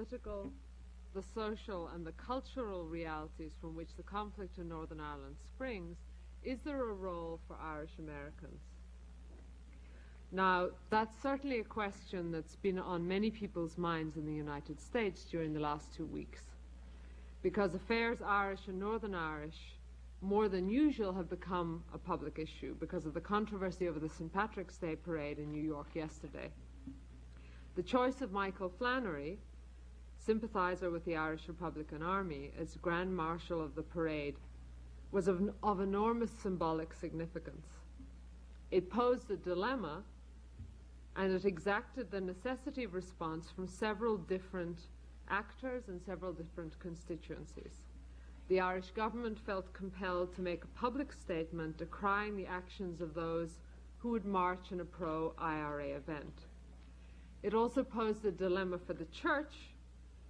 political, the social, and the cultural realities from which the conflict in Northern Ireland springs, is there a role for Irish Americans? Now, that's certainly a question that's been on many people's minds in the United States during the last 2 weeks, because affairs Irish and Northern Irish, more than usual, have become a public issue because of the controversy over the St. Patrick's Day parade in New York yesterday. The choice of Michael Flannery, sympathizer with the Irish Republican Army, as Grand Marshal of the parade, was of enormous symbolic significance. It posed a dilemma, and it exacted the necessity of response from several different actors and several different constituencies. The Irish government felt compelled to make a public statement decrying the actions of those who would march in a pro-IRA event. It also posed a dilemma for the Church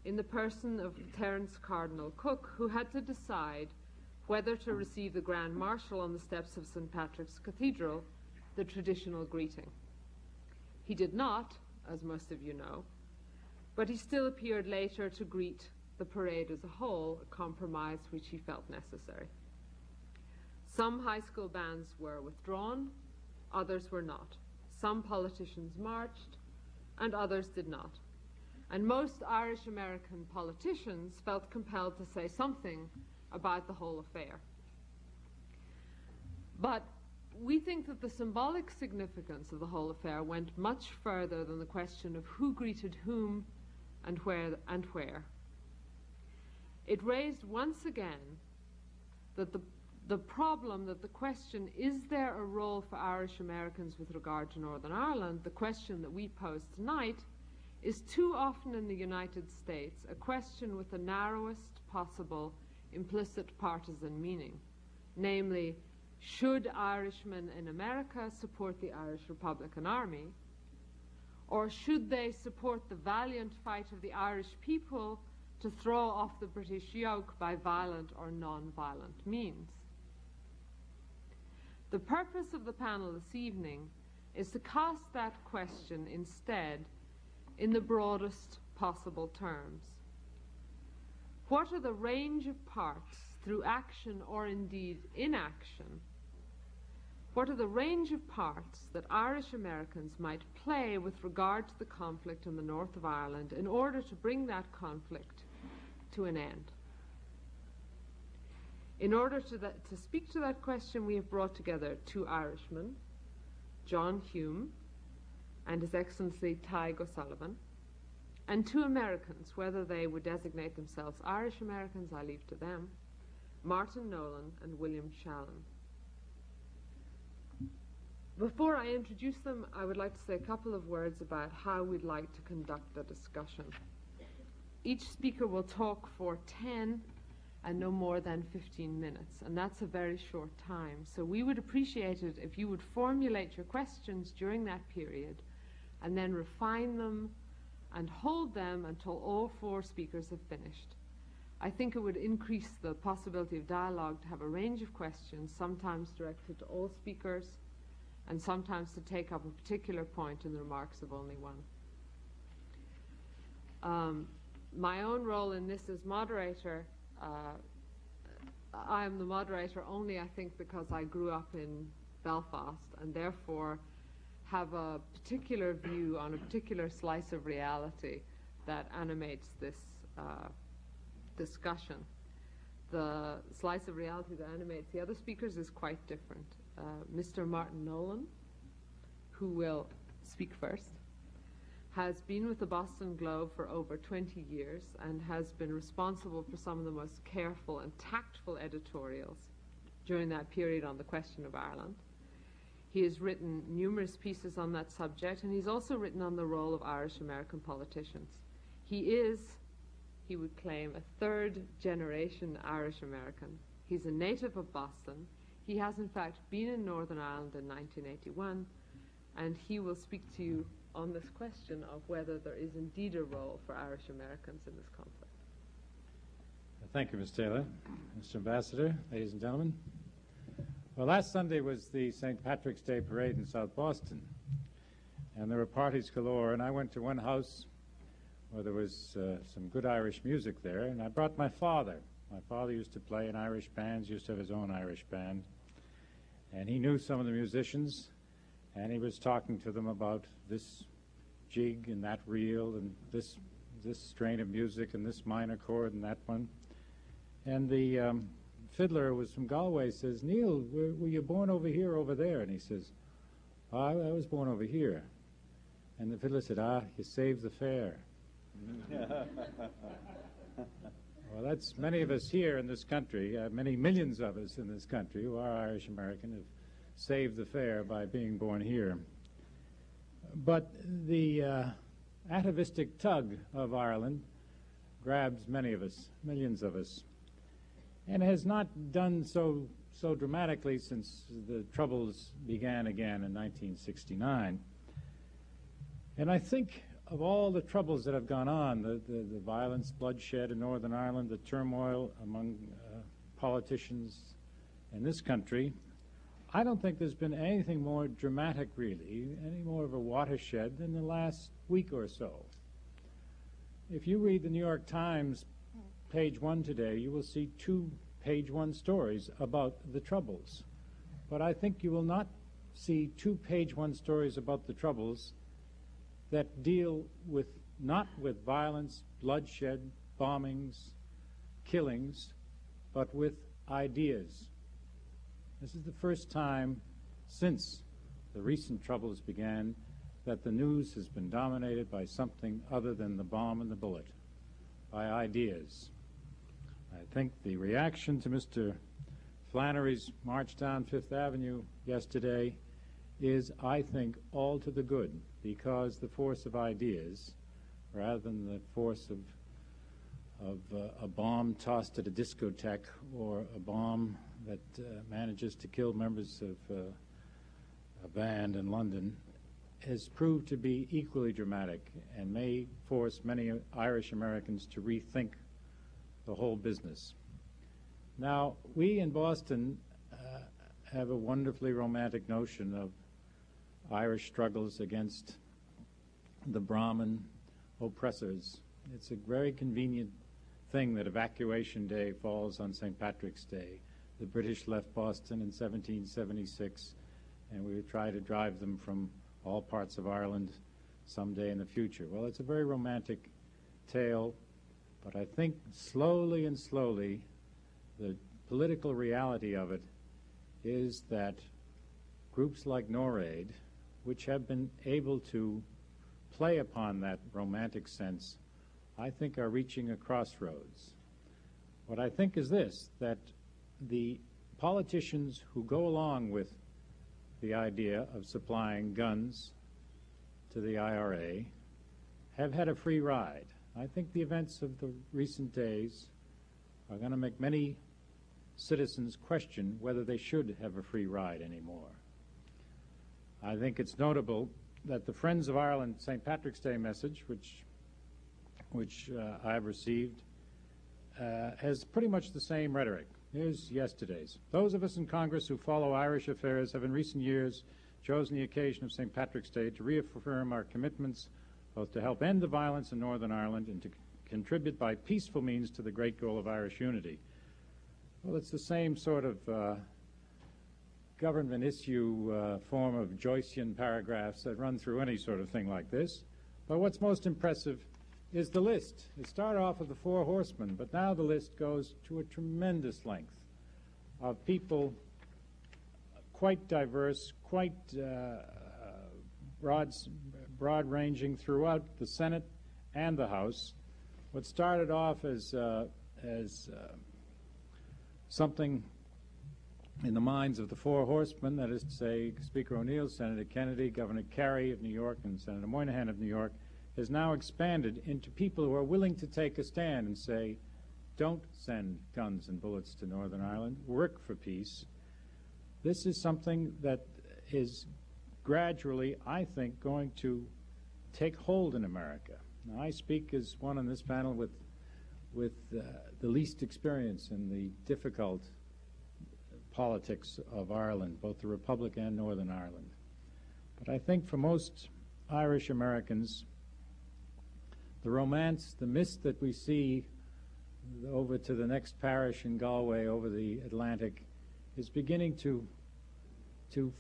in the person of Terence Cardinal Cook, who had to decide whether to receive the Grand Marshal on the steps of St. Patrick's Cathedral, the traditional greeting. He did not, as most of you know, but he still appeared later to greet the parade as a whole, a compromise which he felt necessary. Some high school bands were withdrawn, others were not. Some politicians marched, and others did not. And most Irish American politicians felt compelled to say something about the whole affair. But we think that the symbolic significance of the whole affair went much further than the question of who greeted whom and where. It raised once again that the problem, that the question, is there a role for Irish Americans with regard to Northern Ireland, the question that we pose tonight, is too often in the United States a question with the narrowest possible implicit partisan meaning. Namely, should Irishmen in America support the Irish Republican Army, or should they support the valiant fight of the Irish people to throw off the British yoke by violent or non-violent means? The purpose of the panel this evening is to cast that question instead in the broadest possible terms. What are the range of parts, through action or indeed inaction, what are the range of parts that Irish Americans might play with regard to the conflict in the north of Ireland in order to bring that conflict to an end? In order to speak to that question, we have brought together two Irishmen, John Hume and His Excellency Tig O'Sullivan, and two Americans. Whether they would designate themselves Irish Americans, I leave to them, Martin Nolan and William Shannon. Before I introduce them, I would like to say a couple of words about how we'd like to conduct the discussion. Each speaker will talk for 10 and no more than 15 minutes, and that's a very short time. So we would appreciate it if you would formulate your questions during that period and then refine them and hold them until all four speakers have finished. I think it would increase the possibility of dialogue to have a range of questions, sometimes directed to all speakers, and sometimes to take up a particular point in the remarks of only one. My own role in this as moderator, I am the moderator only, I think, because I grew up in Belfast and therefore have a particular view on a particular slice of reality that animates this discussion. The slice of reality that animates the other speakers is quite different. Mr. Martin Nolan, who will speak first, has been with the Boston Globe for over 20 years and has been responsible for some of the most careful and tactful editorials during that period on the question of Ireland. He has written numerous pieces on that subject, and he's also written on the role of Irish American politicians. He is, he would claim, a third-generation Irish American. He's a native of Boston. He has, in fact, been in Northern Ireland in 1981, and he will speak to you on this question of whether there is indeed a role for Irish Americans in this conflict. Thank you, Ms. Taylor. Mr. Ambassador, ladies and gentlemen. Well, last Sunday was the St. Patrick's Day parade in South Boston, and there were parties galore, and I went to one house where there was some good Irish music there, and I brought my father. My father used to play in Irish bands, used to have his own Irish band, and he knew some of the musicians, and he was talking to them about this jig and that reel and this strain of music and this minor chord and that one. And the fiddler was from Galway, says, "Neil, were you born over here or over there?" And he says, "I was born over here." And the fiddler said, "You saved the fare." Well, that's many of us here in this country, many millions of us in this country who are Irish American have saved the fare by being born here. But the atavistic tug of Ireland grabs many of us, millions of us, and has not done so dramatically since the Troubles began again in 1969. And I think of all the troubles that have gone on, the violence, bloodshed in Northern Ireland, the turmoil among politicians in this country, I don't think there's been anything more dramatic, really, any more of a watershed than the last week or so. If you read the New York Times, page 1 today, you will see 2 page 1 stories about the Troubles. But I think you will not see 2 page 1 stories about the Troubles that deal not with violence, bloodshed, bombings, killings, but with ideas. This is the first time since the recent Troubles began that the news has been dominated by something other than the bomb and the bullet, by ideas. I think the reaction to Mr. Flannery's march down Fifth Avenue yesterday is, I think, all to the good, because the force of ideas, rather than the force of a bomb tossed at a discotheque or a bomb that manages to kill members of a band in London, has proved to be equally dramatic and may force many Irish Americans to rethink the whole business. Now, we in Boston have a wonderfully romantic notion of Irish struggles against the Brahmin oppressors. It's a very convenient thing that Evacuation Day falls on St. Patrick's Day. The British left Boston in 1776, and we would try to drive them from all parts of Ireland someday in the future. Well, it's a very romantic tale, but I think slowly and slowly the political reality of it is that groups like NORAID, which have been able to play upon that romantic sense, I think are reaching a crossroads. What I think is this, that the politicians who go along with the idea of supplying guns to the IRA have had a free ride. I think the events of the recent days are going to make many citizens question whether they should have a free ride anymore. I think it's notable that the Friends of Ireland St. Patrick's Day message, which I've received, has pretty much the same rhetoric. Here's yesterday's. Those of us in Congress who follow Irish affairs have in recent years chosen the occasion of St. Patrick's Day to reaffirm our commitments both to help end the violence in Northern Ireland and to contribute by peaceful means to the great goal of Irish unity. Well, it's the same sort of government issue form of Joycean paragraphs that run through any sort of thing like this. But what's most impressive is the list. It started off with the 4 horsemen, but now the list goes to a tremendous length of people quite diverse, quite broad-ranging throughout the Senate and the House. What started off as something in the minds of the 4 horsemen, that is to say Speaker O'Neill, Senator Kennedy, Governor Carey of New York, and Senator Moynihan of New York, has now expanded into people who are willing to take a stand and say, don't send guns and bullets to Northern Ireland, work for peace. This is something that is gradually, I think, going to take hold in America. Now, I speak as one on this panel with the least experience in the difficult politics of Ireland, both the Republic and Northern Ireland. But I think for most Irish Americans, The romance, the mist that we see over to the next parish in Galway over the Atlantic is beginning to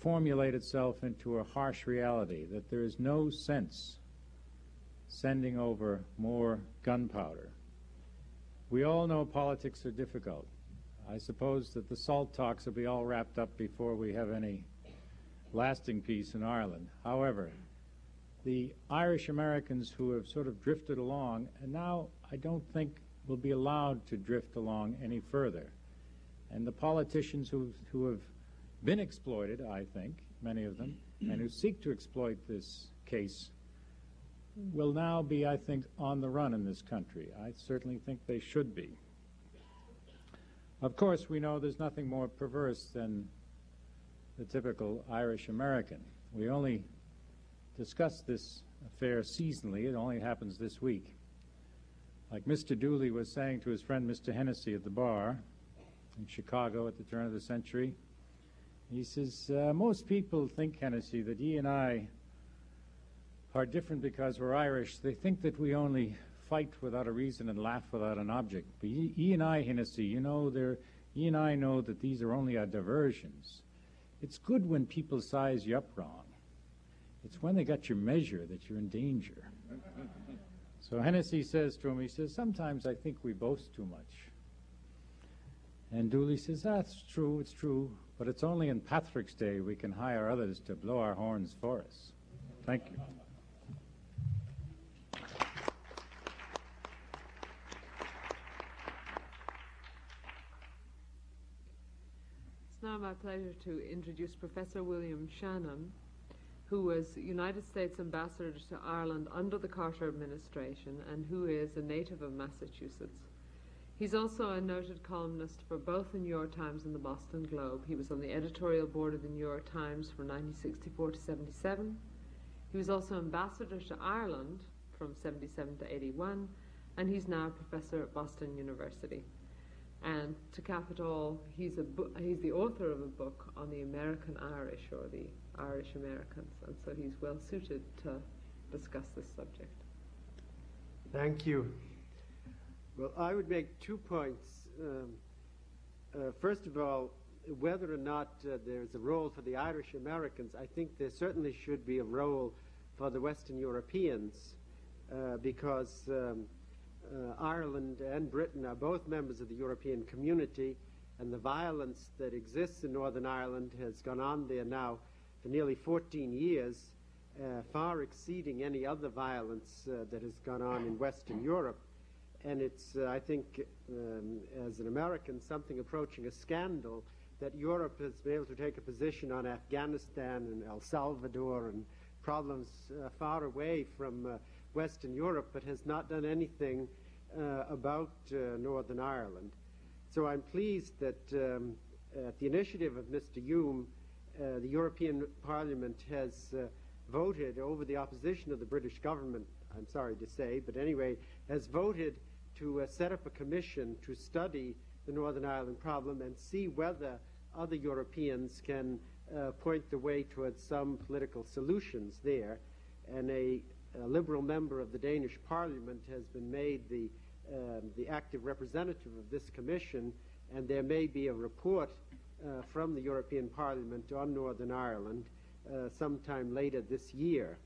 formulate itself into a harsh reality, that there is no sense sending over more gunpowder. We all know politics are difficult. I suppose that the SALT talks will be all wrapped up before we have any lasting peace in Ireland. However, the Irish Americans who have sort of drifted along, and now I don't think will be allowed to drift along any further. And the politicians who have been exploited, I think, many of them, and who seek to exploit this case will now be, I think, on the run in this country. I certainly think they should be. Of course, we know there's nothing more perverse than the typical Irish American. We only discuss this affair seasonally. It only happens this week. Like Mr. Dooley was saying to his friend Mr. Hennessy at the bar in Chicago at the turn of the century, he says, most people think, Hennessy, that he and I are different because we're Irish. They think that we only fight without a reason and laugh without an object. But he and I, Hennessy, he and I know that these are only our diversions. It's good when people size you up wrong. It's when they got your measure that you're in danger. So Hennessy says to him, he says, sometimes I think we boast too much. And Dooley says, that's true, it's true, but it's only in Patrick's Day we can hire others to blow our horns for us. Thank you. It's now my pleasure to introduce Professor William Shannon, who was United States Ambassador to Ireland under the Carter administration and who is a native of Massachusetts. He's also a noted columnist for both the New York Times and the Boston Globe. He was on the editorial board of the New York Times from 1964 to 77. He was also ambassador to Ireland from 77 to 81, and he's now a professor at Boston University. And to cap it all, he's the author of a book on the American Irish, or the Irish Americans, and so he's well suited to discuss this subject. Thank you. Well, I would make 2 points. First of all, whether or not there's a role for the Irish Americans, I think there certainly should be a role for the Western Europeans because Ireland and Britain are both members of the European community, and the violence that exists in Northern Ireland has gone on there now for nearly 14 years, far exceeding any other violence that has gone on in Western Europe. And it's, I think, as an American, something approaching a scandal that Europe has been able to take a position on Afghanistan and El Salvador and problems far away from Western Europe, but has not done anything about Northern Ireland. So I'm pleased that at the initiative of Mr. Hume, the European Parliament has voted over the opposition of the British government, I'm sorry to say, but anyway, has voted to set up a commission to study the Northern Ireland problem and see whether other Europeans can point the way towards some political solutions there. And a Liberal member of the Danish Parliament has been made the active representative of this commission, and there may be a report from the European Parliament on Northern Ireland sometime later this year.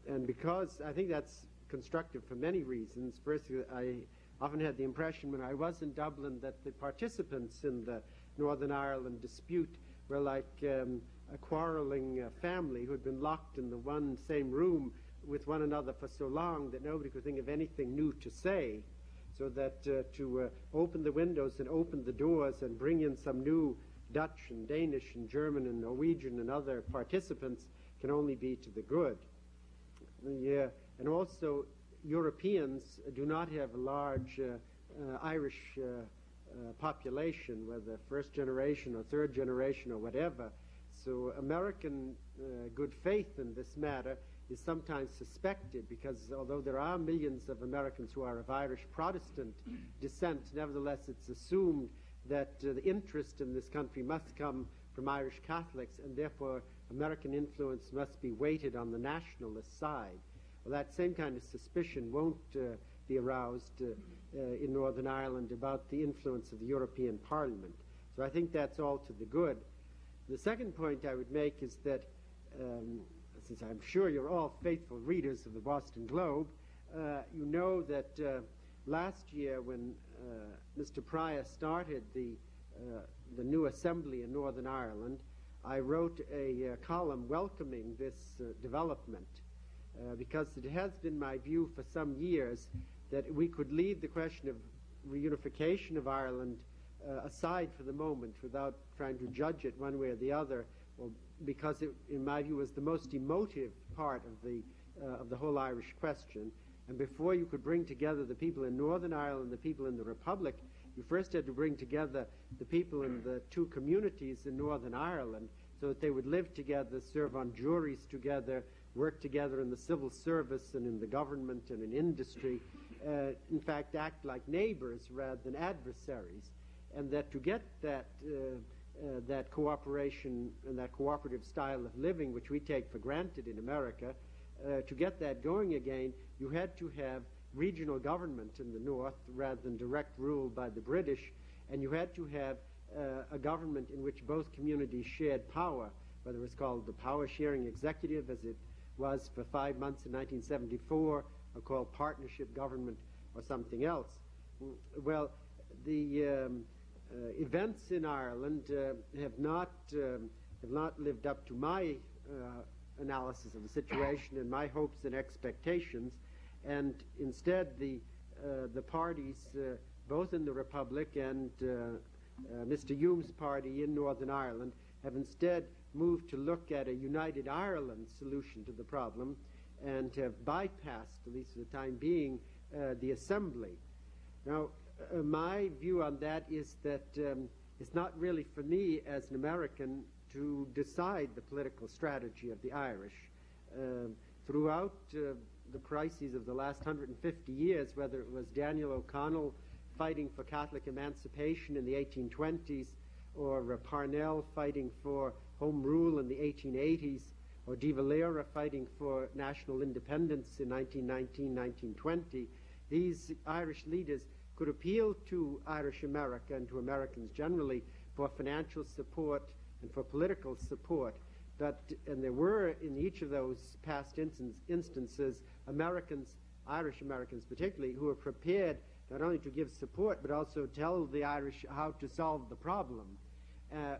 And because I think that's constructive for many reasons. First, I often had the impression when I was in Dublin that the participants in the Northern Ireland dispute were like a quarreling family who had been locked in the same room with one another for so long that nobody could think of anything new to say, so that to open the windows and open the doors and bring in some new Dutch and Danish and German and Norwegian and other participants can only be to the good. And also, Europeans do not have a large Irish population, whether first generation or third generation or whatever. So American good faith in this matter is sometimes suspected, because although there are millions of Americans who are of Irish Protestant descent, nevertheless it's assumed that the interest in this country must come from Irish Catholics, and therefore American influence must be weighted on the nationalist side. Well, that same kind of suspicion won't be aroused in Northern Ireland about the influence of the European Parliament. So I think that's all to the good. The second point I would make is that, since I'm sure you're all faithful readers of the Boston Globe, you know that last year when Mr. Pryor started the new assembly in Northern Ireland, I wrote a column welcoming this development because it has been my view for some years that we could leave the question of reunification of Ireland aside for the moment without trying to judge it one way or the other, because it, in my view, was the most emotive part of the whole Irish question. And before you could bring together the people in Northern Ireland, the people in the Republic, you first had to bring together the people in the two communities in Northern Ireland so that they would live together, serve on juries together, work together in the civil service and in the government and in industry, in fact, act like neighbors rather than adversaries. And that to get that cooperation and that cooperative style of living, which we take for granted in America, to get that going again, you had to have regional government in the north rather than direct rule by the British, and you had to have a government in which both communities shared power, whether it was called the power-sharing executive, as it was for 5 months in 1974, or called partnership government or something else. Well, the events in Ireland have not lived up to my analysis of the situation and my hopes and expectations, and instead the parties, both in the Republic and Mr. Hume's party in Northern Ireland, have instead moved to look at a united Ireland solution to the problem and have bypassed, at least for the time being, the Assembly. Now, my view on that is that it's not really for me as an American to decide the political strategy of the Irish. Throughout the crises of the last 150 years, whether it was Daniel O'Connell fighting for Catholic emancipation in the 1820s, or Parnell fighting for Home Rule in the 1880s, or De Valera fighting for national independence in 1919, 1920, these Irish leaders could appeal to Irish America and to Americans generally for financial support and for political support. And there were, in each of those past instances, Americans, Irish Americans particularly, who were prepared not only to give support but also tell the Irish how to solve the problem.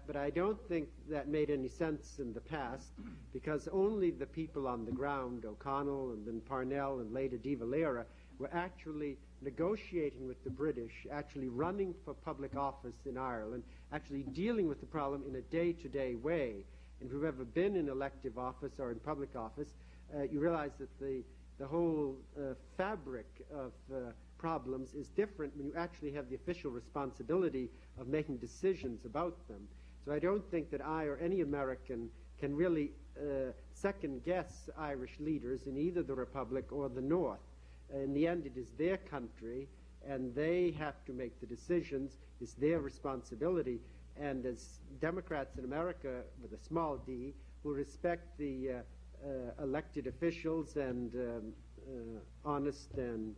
But I don't think that made any sense in the past, because only the people on the ground, O'Connell and then Parnell and later De Valera, were actually negotiating with the British, actually running for public office in Ireland, actually dealing with the problem in a day-to-day way. And if you've ever been in elective office or in public office, you realize that the whole fabric of problems is different when you actually have the official responsibility of making decisions about them. So I don't think that I or any American can really second-guess Irish leaders in either the Republic or the North. In the end, it is their country, and they have to make the decisions. It's their responsibility. And as Democrats in America, with a small d, will respect the elected officials and honest and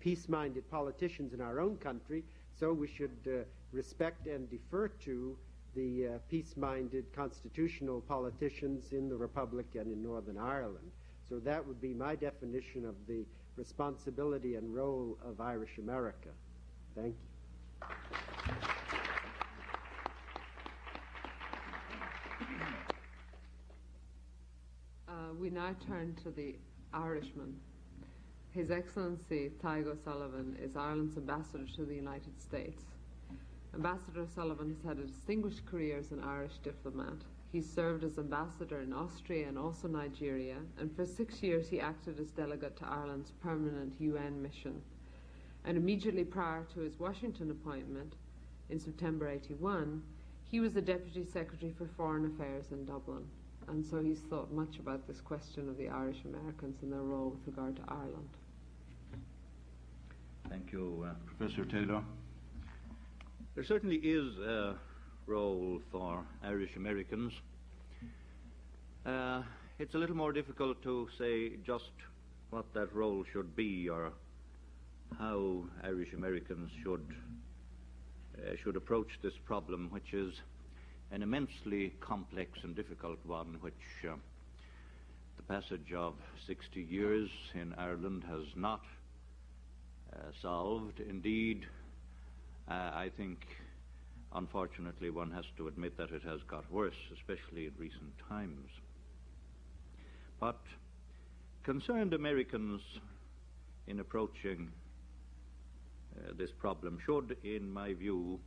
peace-minded politicians in our own country, so we should respect and defer to the peace-minded constitutional politicians in the Republic and in Northern Ireland. So that would be my definition of the responsibility and role of Irish America. Thank you. We now turn to the Irishman. His Excellency Taigh O'Sullivan is Ireland's ambassador to the United States. Ambassador Sullivan has had a distinguished career as an Irish diplomat. He served as ambassador in Austria and also Nigeria, and for 6 years he acted as delegate to Ireland's permanent UN mission. And immediately prior to his Washington appointment in September 1981, he was the Deputy Secretary for Foreign Affairs in Dublin. And so he's thought much about this question of the Irish Americans and their role with regard to Ireland. Thank you, Professor Taylor. There certainly is a role for Irish Americans. it's a little more difficult to say just what that role should be or how Irish Americans should approach this problem, which is an immensely complex and difficult one, which the passage of 60 years in Ireland has not solved. Indeed, I think, unfortunately, one has to admit that it has got worse, especially in recent times. But concerned Americans in approaching this problem should, in my view,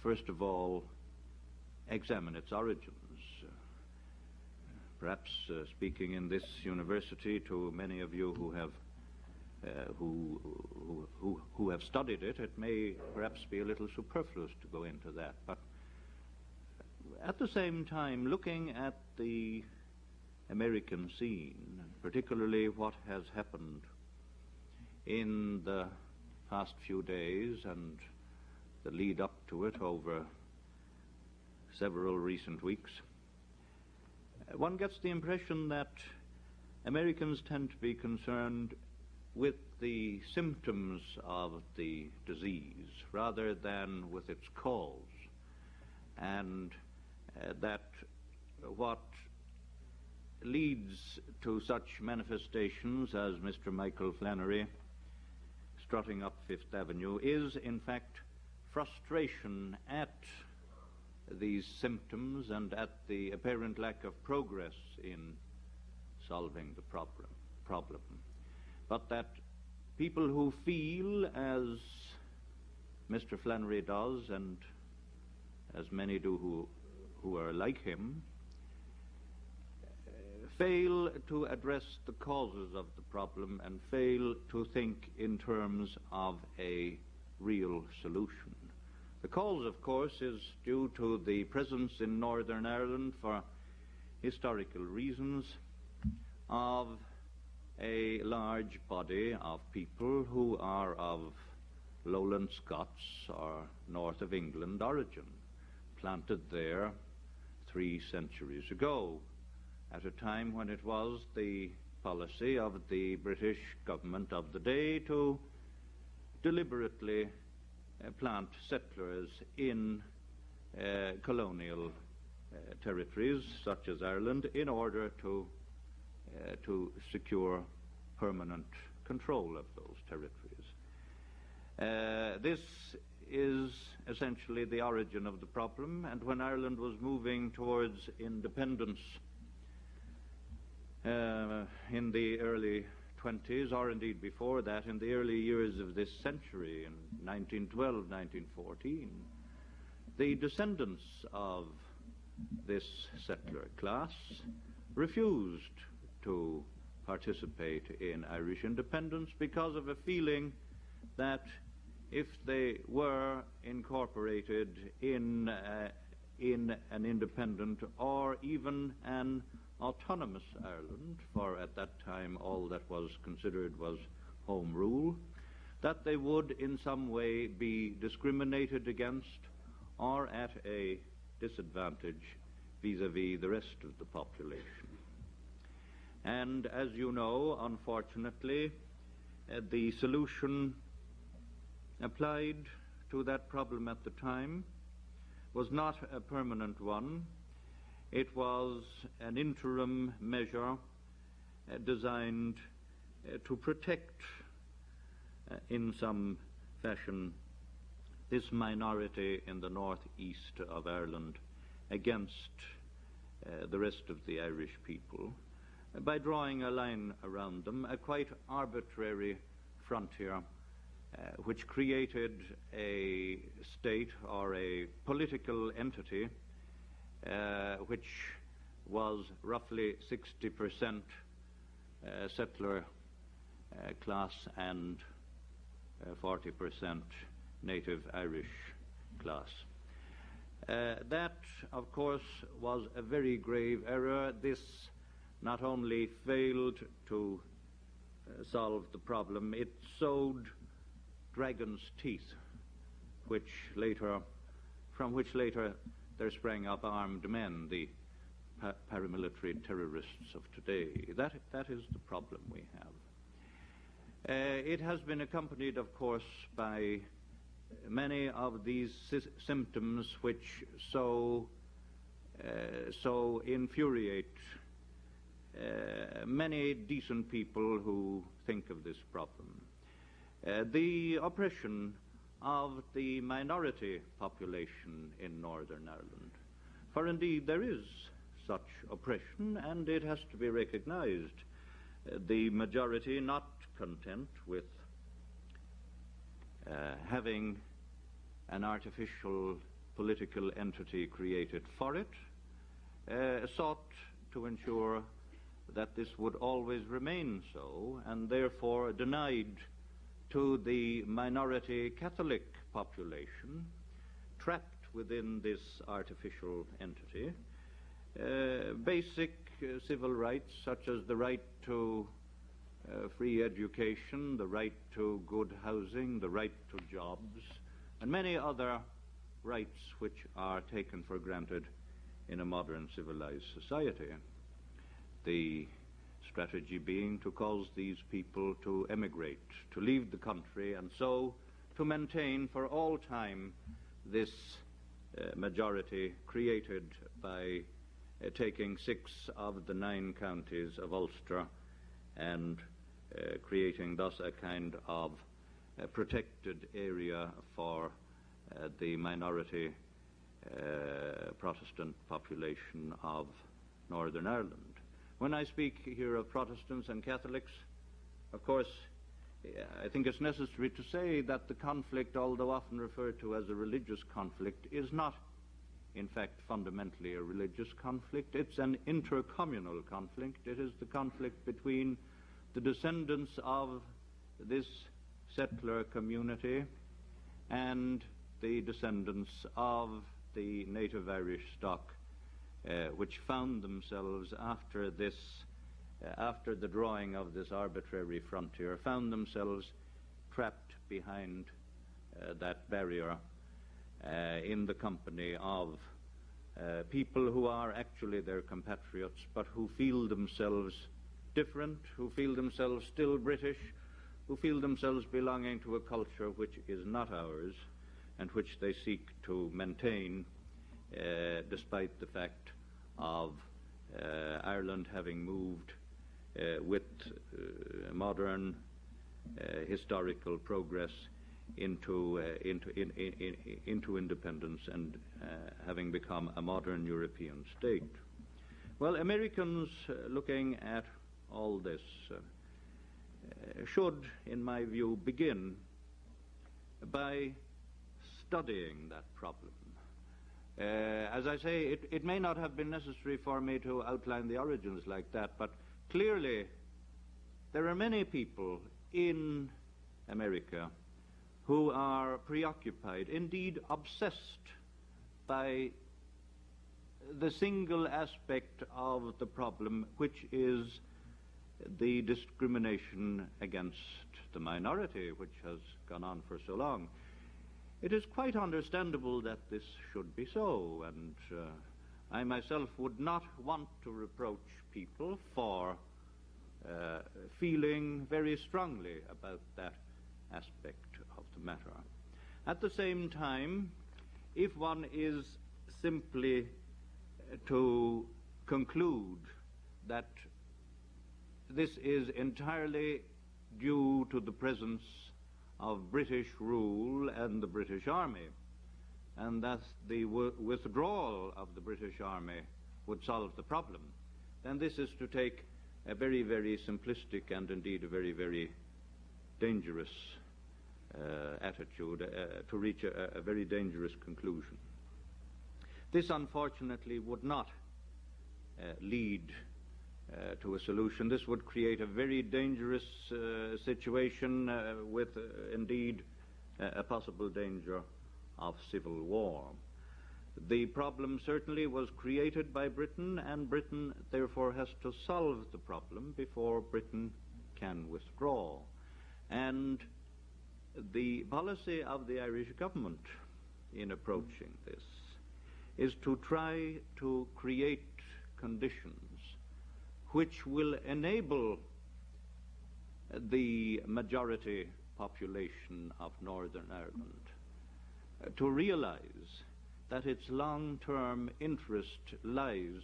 first of all, examine its origins. Perhaps speaking in this university to many of you who have who have studied it, it may perhaps be a little superfluous to go into that. But at the same time, looking at the American scene, particularly what has happened in the past few days and the lead up to it over several recent weeks, one gets the impression that Americans tend to be concerned with the symptoms of the disease rather than with its cause, and that what leads to such manifestations as Mr. Michael Flannery strutting up Fifth Avenue is, in fact, frustration at these symptoms and at the apparent lack of progress in solving the problem. But that people who feel as Mr. Flannery does, and as many do who are like him, fail to address the causes of the problem and fail to think in terms of a real solution. The cause, of course, is due to the presence in Northern Ireland, for historical reasons, of a large body of people who are of Lowland Scots or north of England origin, planted there 3 centuries ago, at a time when it was the policy of the British government of the day to deliberately plant settlers in colonial territories such as Ireland in order to secure permanent control of those territories. This is essentially the origin of the problem, and when Ireland was moving towards independence in the early 1920s, or indeed before that, in the early years of this century, in 1912, 1914, the descendants of this settler class refused to participate in Irish independence because of a feeling that if they were incorporated in an independent or even an autonomous Ireland, for at that time all that was considered was home rule, that they would in some way be discriminated against or at a disadvantage vis-à-vis the rest of the population. And as you know, unfortunately, the solution applied to that problem at the time was not a permanent one. It was an interim measure designed to protect, in some fashion, this minority in the northeast of Ireland against the rest of the Irish people, by drawing a line around them, a quite arbitrary frontier, which created a state or a political entity which was roughly 60% settler class and 40% native Irish class. That, of course, was a very grave error. This not only failed to solve the problem, it sowed dragon's teeth, from which later there sprang up armed men, the paramilitary terrorists of today. That is the problem we have. It has been accompanied, of course, by many of these symptoms which so infuriate many decent people who think of this problem. The oppression of the minority population in Northern Ireland. For indeed there is such oppression, and it has to be recognized. The majority, not content with having an artificial political entity created for it, sought to ensure that this would always remain so, and therefore denied to the minority Catholic population, trapped within this artificial entity, basic civil rights such as the right to free education, the right to good housing, the right to jobs, and many other rights which are taken for granted in a modern civilized society. The strategy being to cause these people to emigrate, to leave the country, and so to maintain for all time this majority created by taking 6 of the 9 counties of Ulster and creating thus a kind of protected area for the minority Protestant population of Northern Ireland. When I speak here of Protestants and Catholics, of course, I think it's necessary to say that the conflict, although often referred to as a religious conflict, is not, in fact, fundamentally a religious conflict. It's an intercommunal conflict. It is the conflict between the descendants of this settler community and the descendants of the native Irish stock, which found themselves after the drawing of this arbitrary frontier, found themselves trapped behind that barrier in the company of people who are actually their compatriots, but who feel themselves different, who feel themselves still British, who feel themselves belonging to a culture which is not ours and which they seek to maintain despite the fact of Ireland having moved with modern historical progress into independence and having become a modern European state. Well, Americans looking at all this should, in my view, begin by studying that problem. As I say, it may not have been necessary for me to outline the origins like that, but clearly there are many people in America who are preoccupied, indeed obsessed, by the single aspect of the problem, which is the discrimination against the minority, which has gone on for so long. It is quite understandable that this should be so, and I myself would not want to reproach people for feeling very strongly about that aspect of the matter. At the same time, if one is simply to conclude that this is entirely due to the presence of British rule and the British Army, and that the withdrawal of the British Army would solve the problem, then this is to take a very, very simplistic and indeed a very, very dangerous attitude, to reach a very dangerous conclusion. This, unfortunately, would not lead to a solution. This would create a very dangerous situation with, indeed, a possible danger of civil war. The problem certainly was created by Britain, and Britain therefore has to solve the problem before Britain can withdraw. And the policy of the Irish government in approaching this is to try to create conditions which will enable the majority population of Northern Ireland to realize that its long-term interest lies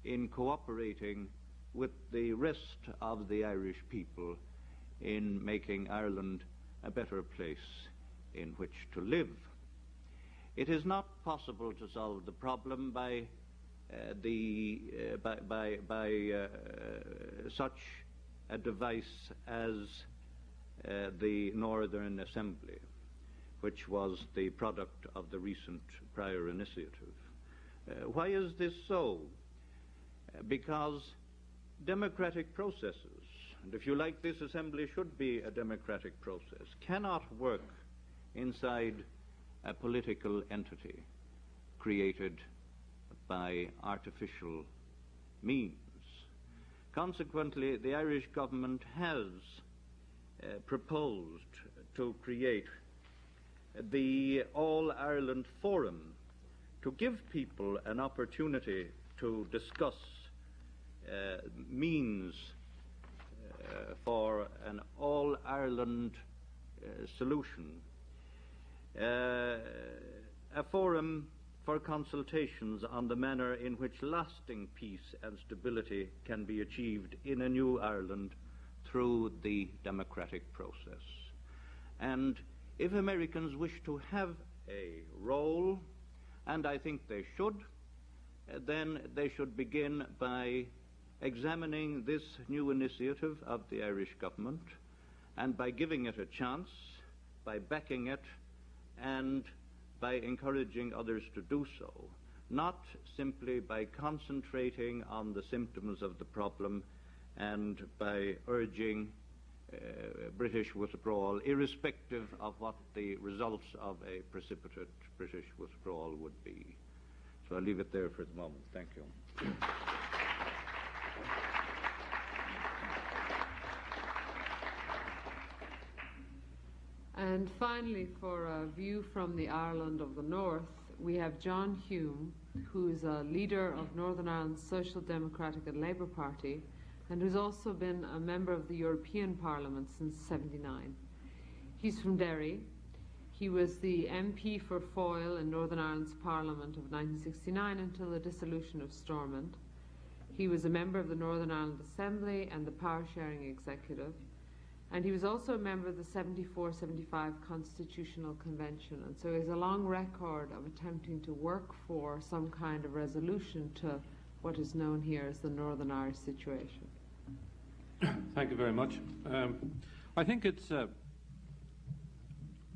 in cooperating with the rest of the Irish people in making Ireland a better place in which to live. It is not possible to solve the problem by such a device as the Northern Assembly, which was the product of the recent prior initiative. Why is this so? Because democratic processes, and if you like, this assembly should be a democratic process, cannot work inside a political entity created by artificial means. Consequently, the Irish government has proposed to create the All-Ireland Forum to give people an opportunity to discuss means for an all-Ireland solution, a forum for consultations on the manner in which lasting peace and stability can be achieved in a new Ireland through the democratic process. And if Americans wish to have a role, and I think they should, then they should begin by examining this new initiative of the Irish government, and by giving it a chance, by backing it, and by encouraging others to do so, not simply by concentrating on the symptoms of the problem and by urging British withdrawal, irrespective of what the results of a precipitate British withdrawal would be. So I'll leave it there for the moment. Thank you. And finally, for a view from the Ireland of the North, we have John Hume, who is a leader of Northern Ireland's Social Democratic and Labour Party, and who's also been a member of the European Parliament since '79. He's from Derry. He was the MP for Foyle in Northern Ireland's Parliament of 1969 until the dissolution of Stormont. He was a member of the Northern Ireland Assembly and the Power Sharing Executive, and he was also a member of the 74-75 Constitutional Convention, and so he has a long record of attempting to work for some kind of resolution to what is known here as the Northern Irish situation. Thank you very much. I think it's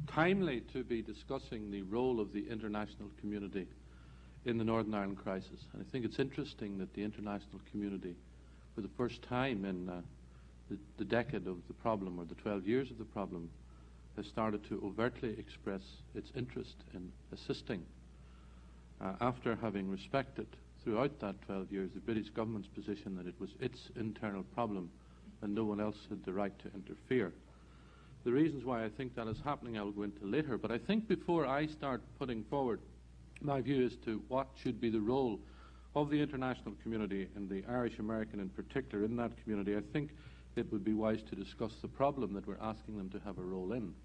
timely to be discussing the role of the international community in the Northern Ireland crisis. And I think it's interesting that the international community, for the first time in the decade of the problem, or the 12 years of the problem, has started to overtly express its interest in assisting, after having respected throughout that 12 years the British government's position that it was its internal problem and no one else had the right to interfere. The reasons why I think that is happening I will go into later, but I think before I start putting forward my view as to what should be the role of the international community, and the Irish American in particular in that community, I think it would be wise to discuss the problem that we're asking them to have a role in.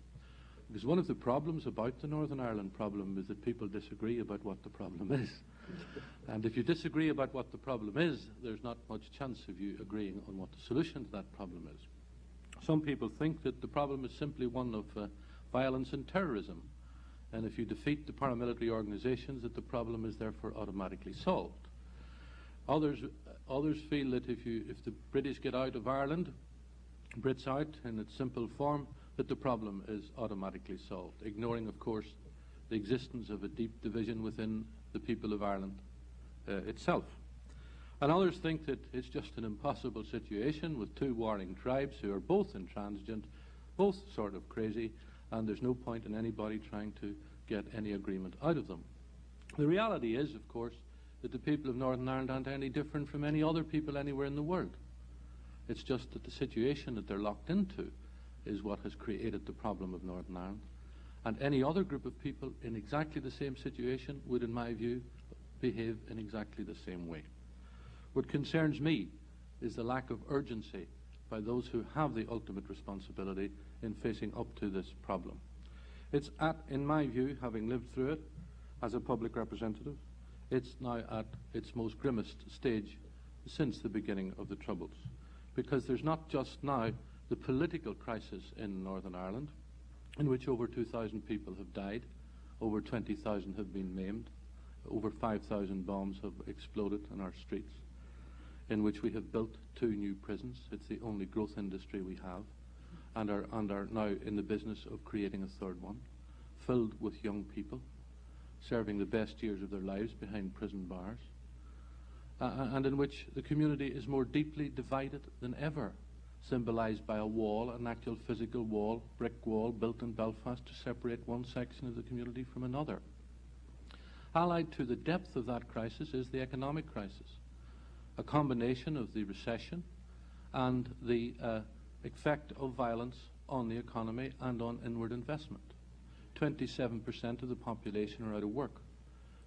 Because one of the problems about the Northern Ireland problem is that people disagree about what the problem is. And if you disagree about what the problem is, there's not much chance of you agreeing on what the solution to that problem is. Some people think that the problem is simply one of violence and terrorism. And if you defeat the paramilitary organizations, that the problem is therefore automatically solved. Others feel that if the British get out of Ireland, Brits out in its simple form, that the problem is automatically solved, ignoring, of course, the existence of a deep division within the people of Ireland itself. And others think that it's just an impossible situation with two warring tribes who are both intransigent, both sort of crazy, and there's no point in anybody trying to get any agreement out of them. The reality is, of course, that the people of Northern Ireland aren't any different from any other people anywhere in the world. It's just that the situation that they're locked into is what has created the problem of Northern Ireland. And any other group of people in exactly the same situation would, in my view, behave in exactly the same way. What concerns me is the lack of urgency by those who have the ultimate responsibility in facing up to this problem. It's at, in my view, having lived through it as a public representative, it's now at its most grimmest stage since the beginning of the Troubles. Because there's not just now the political crisis in Northern Ireland, in which over 2,000 people have died, over 20,000 have been maimed, over 5,000 bombs have exploded in our streets, in which we have built 2 new prisons. It's the only growth industry we have, and are now in the business of creating a 3rd one, filled with young people, serving the best years of their lives behind prison bars, and in which the community is more deeply divided than ever, symbolised by a wall, an actual physical wall, brick wall, built in Belfast to separate one section of the community from another. Allied to the depth of that crisis is the economic crisis, a combination of the recession and the effect of violence on the economy and on inward investment. 27% of the population are out of work.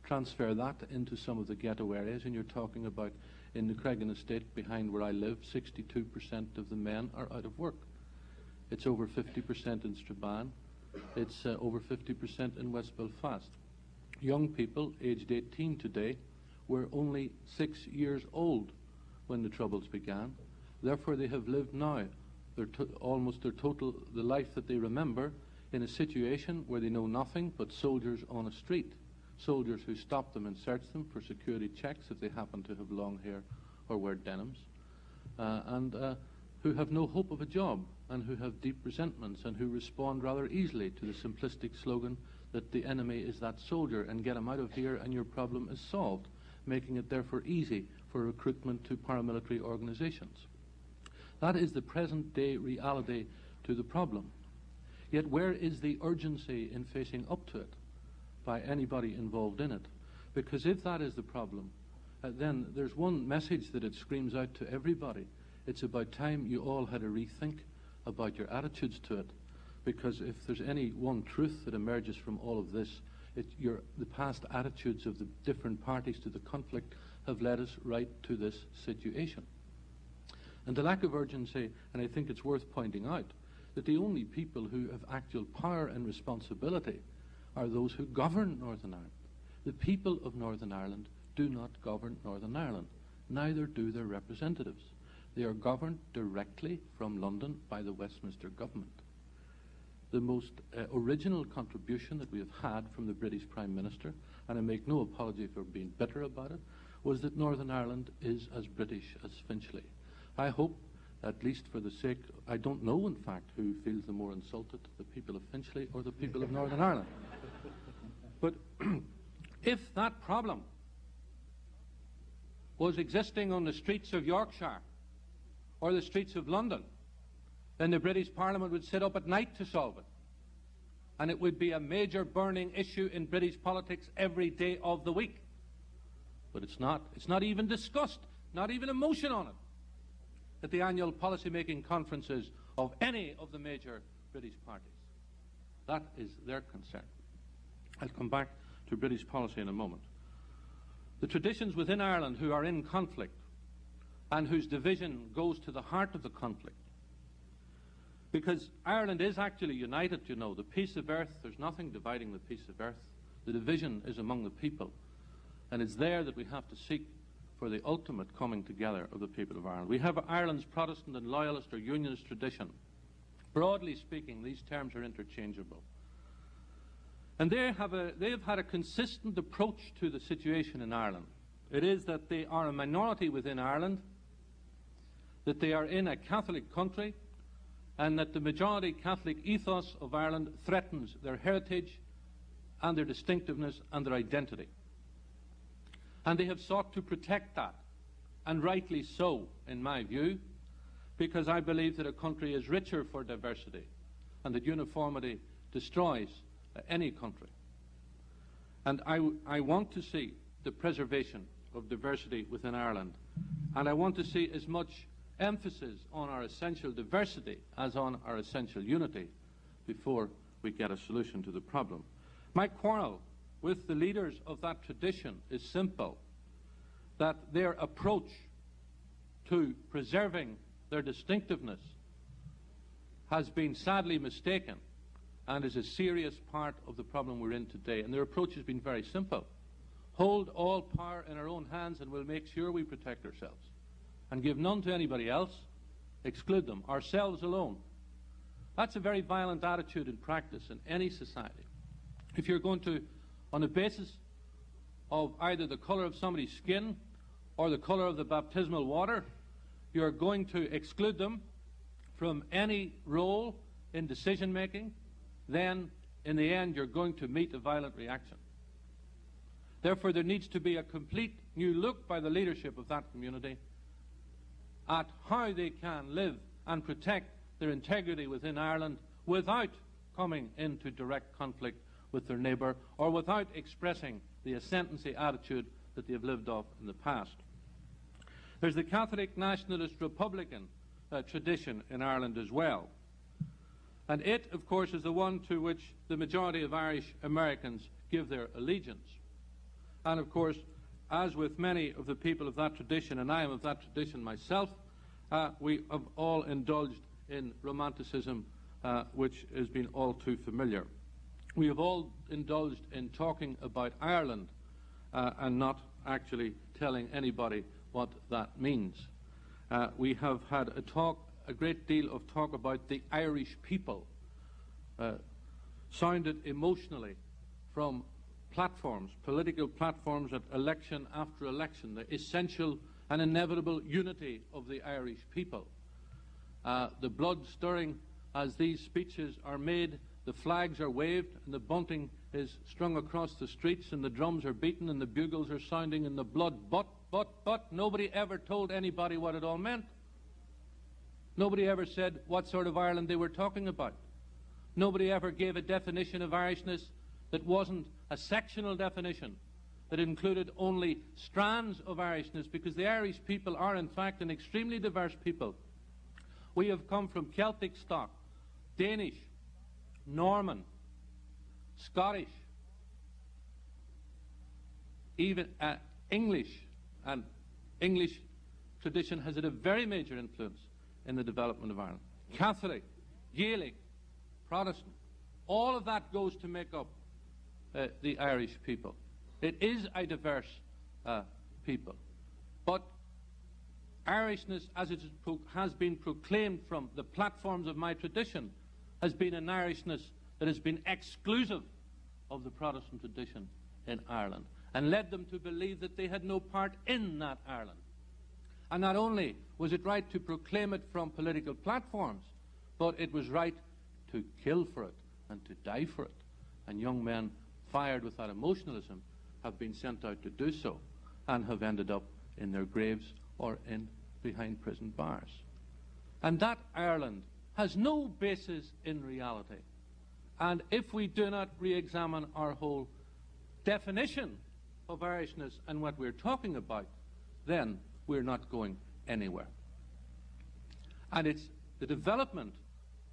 Transfer that into some of the ghetto areas, and you're talking about, in the Cregan estate behind where I live, 62% of the men are out of work. It's over 50% in Strabane. It's over 50% in West Belfast. Young people aged 18 today were only 6 years old when the Troubles began. Therefore, they have lived now almost the life that they remember, in a situation where they know nothing but soldiers on a street, soldiers who stop them and search them for security checks if they happen to have long hair or wear denims, and who have no hope of a job, and who have deep resentments, and who respond rather easily to the simplistic slogan that the enemy is that soldier, and get him out of here and your problem is solved, making it therefore easy for recruitment to paramilitary organizations. That is the present-day reality to the problem. Yet where is the urgency in facing up to it by anybody involved in it? Because if that is the problem, then there's one message that it screams out to everybody. It's about time you all had a rethink about your attitudes to it. Because if there's any one truth that emerges from all of this, the past attitudes of the different parties to the conflict have led us right to this situation. And the lack of urgency, and I think it's worth pointing out, that the only people who have actual power and responsibility are those who govern Northern Ireland. The people of Northern Ireland do not govern Northern Ireland, neither do their representatives. They are governed directly from London by the Westminster government. The most original contribution that we have had from the British Prime Minister, and I make no apology for being bitter about it, was that Northern Ireland is as British as Finchley. I hope, at least for the sake, I don't know in fact who feels the more insulted, the people of Finchley or the people of Northern Ireland. But if that problem was existing on the streets of Yorkshire or the streets of London, then the British Parliament would sit up at night to solve it. And it would be a major burning issue in British politics every day of the week. But it's not. It's not even discussed, not even a motion on it, at the annual policy-making conferences of any of the major British parties. That is their concern. I'll come back to British policy in a moment. The traditions within Ireland who are in conflict and whose division goes to the heart of the conflict, because Ireland is actually united, you know, the peace of earth, there's nothing dividing the peace of earth. The division is among the people, and it's there that we have to seek for the ultimate coming together of the people of Ireland. We have Ireland's Protestant and Loyalist or Unionist tradition. Broadly speaking, these terms are interchangeable. And they have had a consistent approach to the situation in Ireland. It is that they are a minority within Ireland, that they are in a Catholic country, and that the majority Catholic ethos of Ireland threatens their heritage and their distinctiveness and their identity. And they have sought to protect that, and rightly so, in my view, because I believe that a country is richer for diversity, and that uniformity destroys any country. And I want to see the preservation of diversity within Ireland, and I want to see as much emphasis on our essential diversity as on our essential unity before we get a solution to the problem. My quarrel with the leaders of that tradition is simple, that their approach to preserving their distinctiveness has been sadly mistaken and is a serious part of the problem we're in today. And their approach has been very simple. Hold all power in our own hands and we'll make sure we protect ourselves. And give none to anybody else, exclude them, ourselves alone. That's a very violent attitude in practice in any society. If you're going to, on the basis of either the colour of somebody's skin or the colour of the baptismal water, you're going to exclude them from any role in decision-making, then in the end you're going to meet a violent reaction. Therefore, there needs to be a complete new look by the leadership of that community at how they can live and protect their integrity within Ireland without coming into direct conflict with their neighbour or without expressing the ascendancy attitude that they have lived off in the past. There's the Catholic Nationalist Republican tradition in Ireland as well. And it, of course, is the one to which the majority of Irish Americans give their allegiance. And, of course, as with many of the people of that tradition, and I am of that tradition myself, we have all indulged in romanticism, which has been all too familiar. We have all indulged in talking about Ireland and not actually telling anybody what that means. We have had a great deal of talk about the Irish people, sounded emotionally from platforms, political platforms at election after election, the essential and inevitable unity of the Irish people. The blood stirring as these speeches are made, the flags are waved and the bunting is strung across the streets and the drums are beaten and the bugles are sounding in the blood, but nobody ever told anybody what it all meant. Nobody ever said what sort of Ireland they were talking about. Nobody ever gave a definition of Irishness that wasn't a sectional definition, that included only strands of Irishness, because the Irish people are in fact an extremely diverse people. We have come from Celtic stock, Danish, Norman, Scottish, even English, and English tradition has had a very major influence in the development of Ireland. Catholic, Gaelic, Protestant, all of that goes to make up the Irish people. It is a diverse people. But Irishness, as it has been proclaimed from the platforms of my tradition, has been an Irishness that has been exclusive of the Protestant tradition in Ireland and led them to believe that they had no part in that Ireland. And not only was it right to proclaim it from political platforms, but it was right to kill for it and to die for it. And young men fired with that emotionalism have been sent out to do so and have ended up in their graves or behind prison bars. And that Ireland has no basis in reality. And if we do not re-examine our whole definition of Irishness and what we're talking about, then we're not going anywhere. And it's the development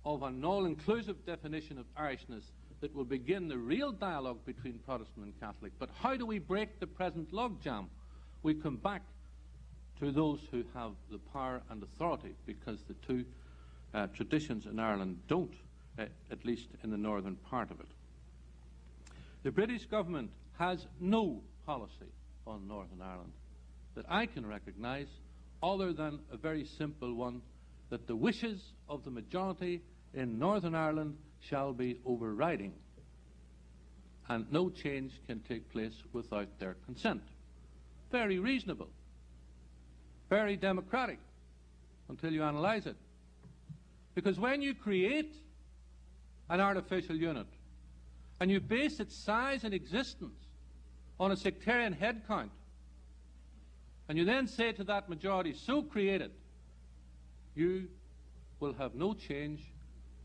of an all-inclusive definition of Irishness that will begin the real dialogue between Protestant and Catholic. But how do we break the present logjam? We come back to those who have the power and authority, because the two traditions in Ireland don't, at least in the northern part of it. The British government has no policy on Northern Ireland that I can recognise, other than a very simple one, that the wishes of the majority in Northern Ireland shall be overriding, and no change can take place without their consent. Very reasonable, very democratic, until you analyse it. Because when you create an artificial unit and you base its size and existence on a sectarian head count, and you then say to that majority, so created, you will have no change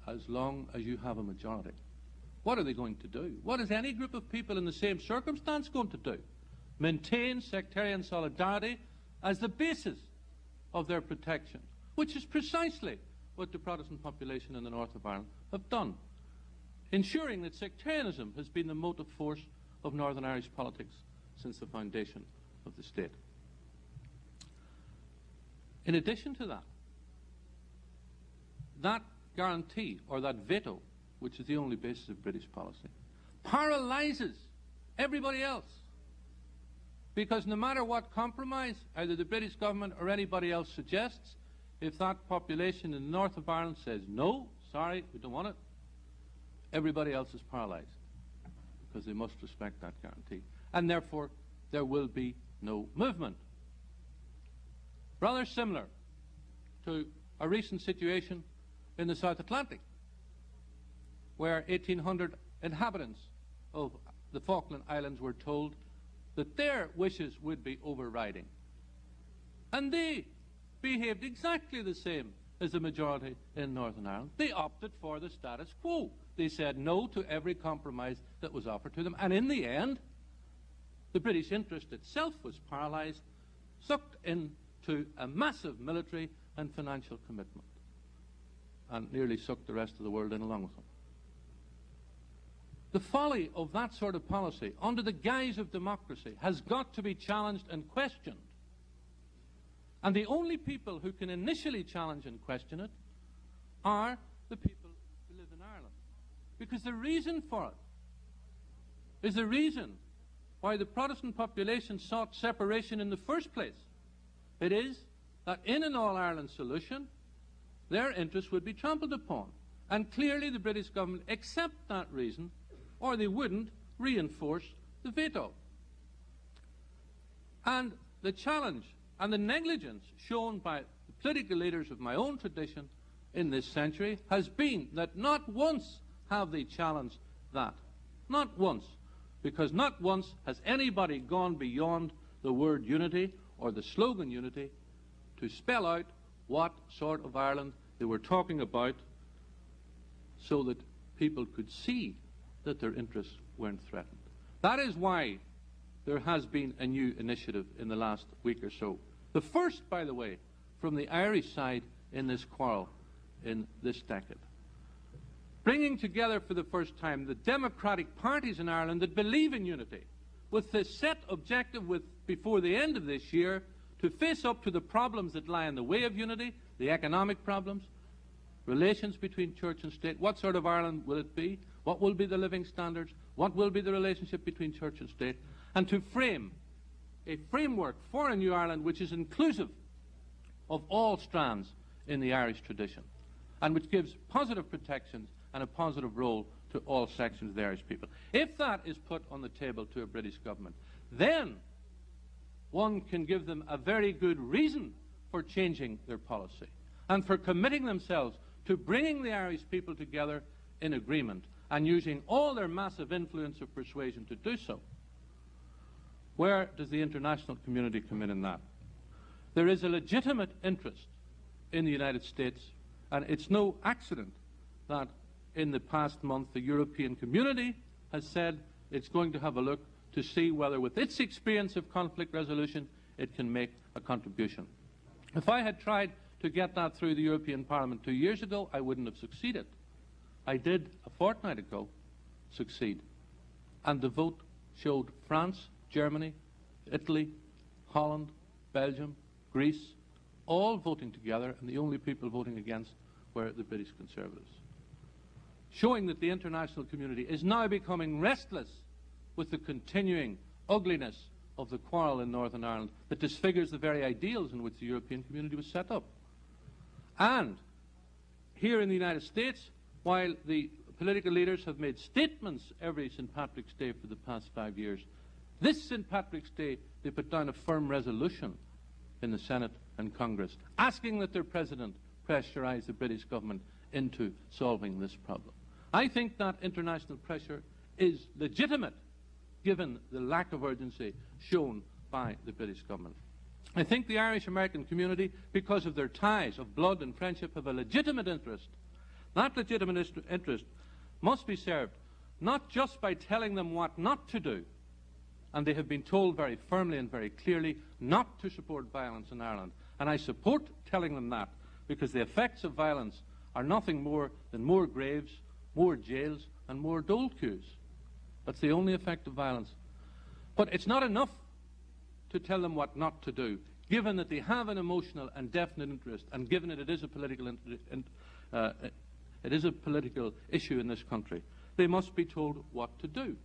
as long as you have a majority. What are they going to do? What is any group of people in the same circumstance going to do? Maintain sectarian solidarity as the basis of their protection, which is precisely what the Protestant population in the north of Ireland have done, ensuring that sectarianism has been the motive force of Northern Irish politics since the foundation of the state. In addition to that, that guarantee, or that veto, which is the only basis of British policy, paralyzes everybody else. Because no matter what compromise either the British government or anybody else suggests, if that population in the north of Ireland says, no, sorry, we don't want it, everybody else is paralyzed, because they must respect that guarantee. And therefore, there will be no movement. Rather similar to a recent situation in the South Atlantic, where 1,800 inhabitants of the Falkland Islands were told that their wishes would be overriding. And they behaved exactly the same as the majority in Northern Ireland. They opted for the status quo. They said no to every compromise that was offered to them. And in the end, the British interest itself was paralysed, sucked into a massive military and financial commitment, and nearly sucked the rest of the world in along with them. The folly of that sort of policy, under the guise of democracy, has got to be challenged and questioned. And the only people who can initially challenge and question it are the people who live in Ireland. Because the reason for it is the reason why the Protestant population sought separation in the first place. It is that in an all-Ireland solution, their interests would be trampled upon. And clearly the British government accept that reason, or they wouldn't reinforce the veto. And the challenge and the negligence shown by the political leaders of my own tradition in this century has been that not once have they challenged that. Not once. Because not once has anybody gone beyond the word unity or the slogan unity to spell out what sort of Ireland they were talking about, so that people could see that their interests weren't threatened. That is why there has been a new initiative in the last week or so. The first, by the way, from the Irish side in this quarrel in this decade. Bringing together for the first time the democratic parties in Ireland that believe in unity, with the set objective before the end of this year to face up to the problems that lie in the way of unity, the economic problems, relations between church and state. What sort of Ireland will it be? What will be the living standards? What will be the relationship between church and state? And to frame a framework for a new Ireland which is inclusive of all strands in the Irish tradition, and which gives positive protections and a positive role to all sections of the Irish people. If that is put on the table to a British government, then one can give them a very good reason for changing their policy and for committing themselves to bringing the Irish people together in agreement and using all their massive influence of persuasion to do so. Where does the international community come in that? There is a legitimate interest in the United States, and it's no accident that in the past month the European community has said it's going to have a look to see whether with its experience of conflict resolution it can make a contribution. If I had tried to get that through the European Parliament 2 years ago, I wouldn't have succeeded. I did a fortnight ago succeed, and the vote showed France, Germany, Italy, Holland, Belgium, Greece, all voting together, and the only people voting against were the British Conservatives. Showing that the international community is now becoming restless with the continuing ugliness of the quarrel in Northern Ireland that disfigures the very ideals in which the European community was set up. And here in the United States, while the political leaders have made statements every St. Patrick's Day for the past 5 years, this St. Patrick's Day they put down a firm resolution in the Senate and Congress asking that their president pressurise the British government into solving this problem. I think that international pressure is legitimate given the lack of urgency shown by the British government. I think the Irish-American community, because of their ties of blood and friendship, have a legitimate interest. That legitimate interest must be served not just by telling them what not to do, and they have been told very firmly and very clearly not to support violence in Ireland. And I support telling them that, because the effects of violence are nothing more than more graves, more jails, and more dole queues. That's the only effect of violence. But it's not enough to tell them what not to do. given that they have an emotional and definite interest, and given that it is a political issue in this country, they must be told what to do.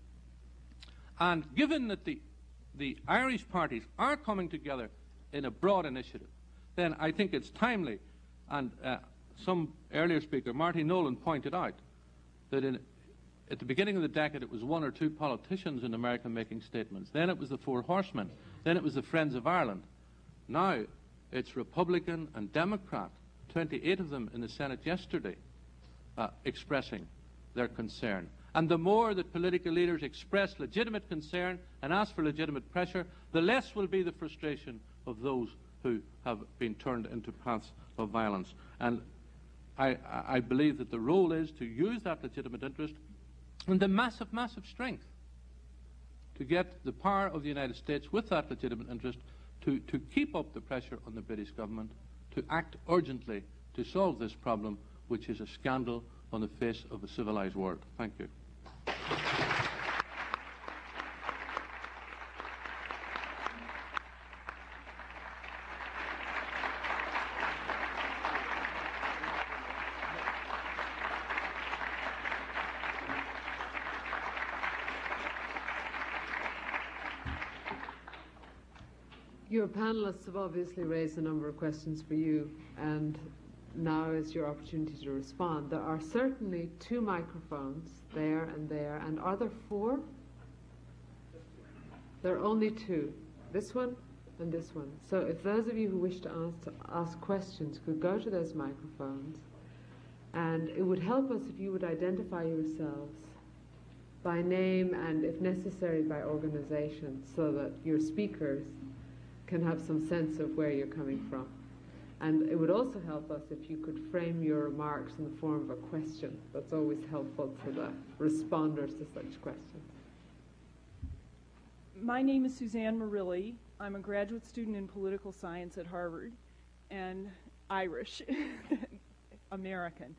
And given that the Irish parties are coming together in a broad initiative, then I think it's timely, and some earlier speaker, Marty Nolan, pointed out that at the beginning of the decade it was one or two politicians in America making statements. Then it was the Four Horsemen. Then it was the Friends of Ireland. Now it's Republican and Democrat, 28 of them in the Senate yesterday, expressing their concern. And the more that political leaders express legitimate concern and ask for legitimate pressure, the less will be the frustration of those who have been turned into paths of violence. And I believe that the role is to use that legitimate interest and the massive, massive strength to get the power of the United States with that legitimate interest to keep up the pressure on the British government to act urgently to solve this problem, which is a scandal on the face of a civilized world. Thank you. Your panelists have obviously raised a number of questions for you, and now is your opportunity to respond. There are certainly 2 microphones there, and are there 4? There are only 2. This one and this one. So if those of you who wish to ask questions could go to those microphones, and it would help us if you would identify yourselves by name and, if necessary, by organization, so that your speakers can have some sense of where you're coming from. And it would also help us if you could frame your remarks in the form of a question. That's always helpful to the responders to such questions. My name is Suzanne Murilli. I'm a graduate student in political science at Harvard and Irish, American.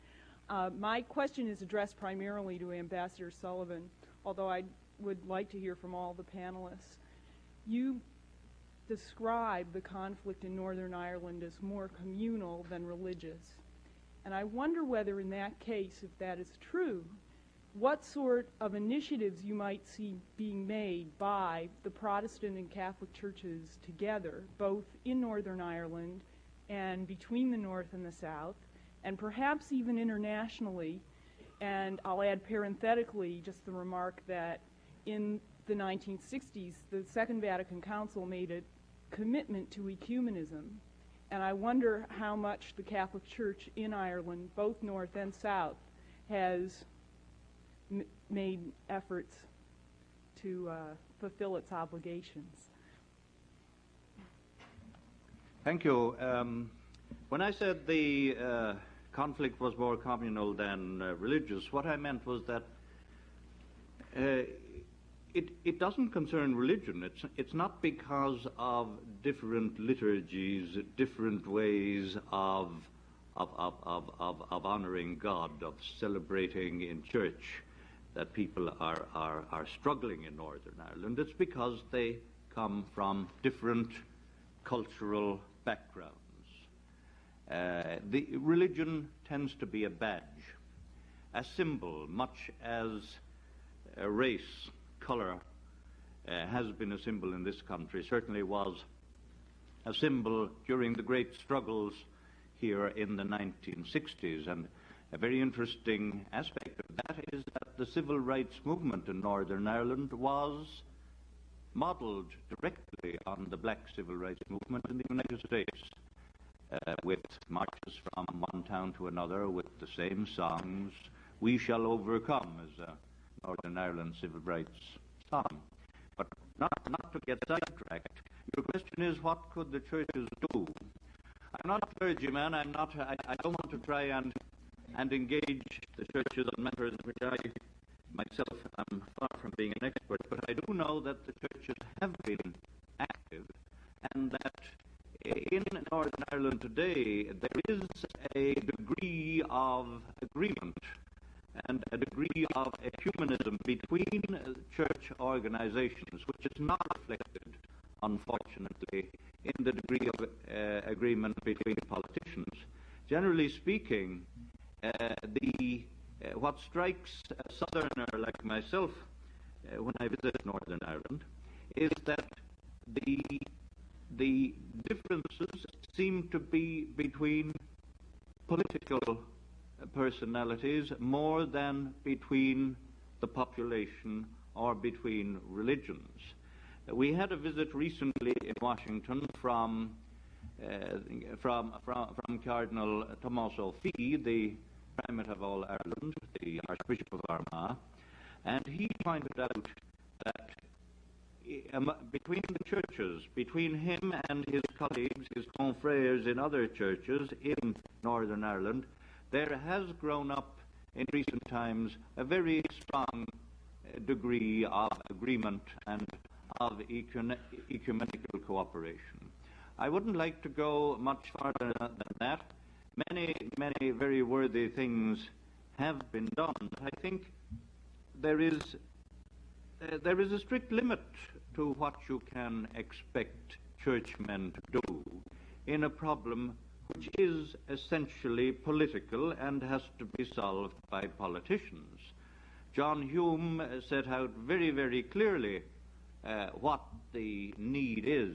My question is addressed primarily to Ambassador Sullivan, although I would like to hear from all the panelists. You describe the conflict in Northern Ireland as more communal than religious. And I wonder whether in that case, if that is true, what sort of initiatives you might see being made by the Protestant and Catholic churches together, both in Northern Ireland and between the North and the South, and perhaps even internationally. And I'll add parenthetically just the remark that in the 1960s, the Second Vatican Council made a commitment to ecumenism, and I wonder how much the Catholic Church in Ireland, both North and South, has made efforts to fulfill its obligations. Thank you. When I said the conflict was more communal than religious, what I meant was that it doesn't concern religion. It's not because of different liturgies, different ways of honoring God, of celebrating in church, that people are struggling in Northern Ireland. It's because they come from different cultural backgrounds. The religion tends to be a badge, a symbol, much as a race, color has been a symbol in this country, certainly was a symbol during the great struggles here in the 1960s. And a very interesting aspect of that is that the civil rights movement in Northern Ireland was modeled directly on the black civil rights movement in the United States, with marches from one town to another with the same songs. "We Shall Overcome" is a Northern Ireland civil rights song. But not to get sidetracked, your question is, what could the churches do? I'm not a clergyman. I don't want to try and engage the churches on matters in which I myself am far from being an expert, but I do know that the churches have been active, and that in Northern Ireland today there is a degree of agreement and a degree of ecumenism between church organizations, which is not reflected, unfortunately, in the degree of agreement between politicians. Generally speaking, what strikes a southerner like myself when I visit Northern Ireland is that the differences seem to be between political personalities more than between the population or between religions. We had a visit recently in Washington from Cardinal Tommaso Fee, the Primate of all Ireland, the Archbishop of Armagh, and he pointed out that between the churches, between him and his colleagues, his confrères in other churches in Northern Ireland, there has grown up in recent times a very strong degree of agreement and of ecumenical cooperation. I wouldn't like to go much farther than that. Many very worthy things have been done. I think there is a strict limit to what you can expect churchmen to do in a problem which is essentially political and has to be solved by politicians. John Hume set out very, very clearly what the need is.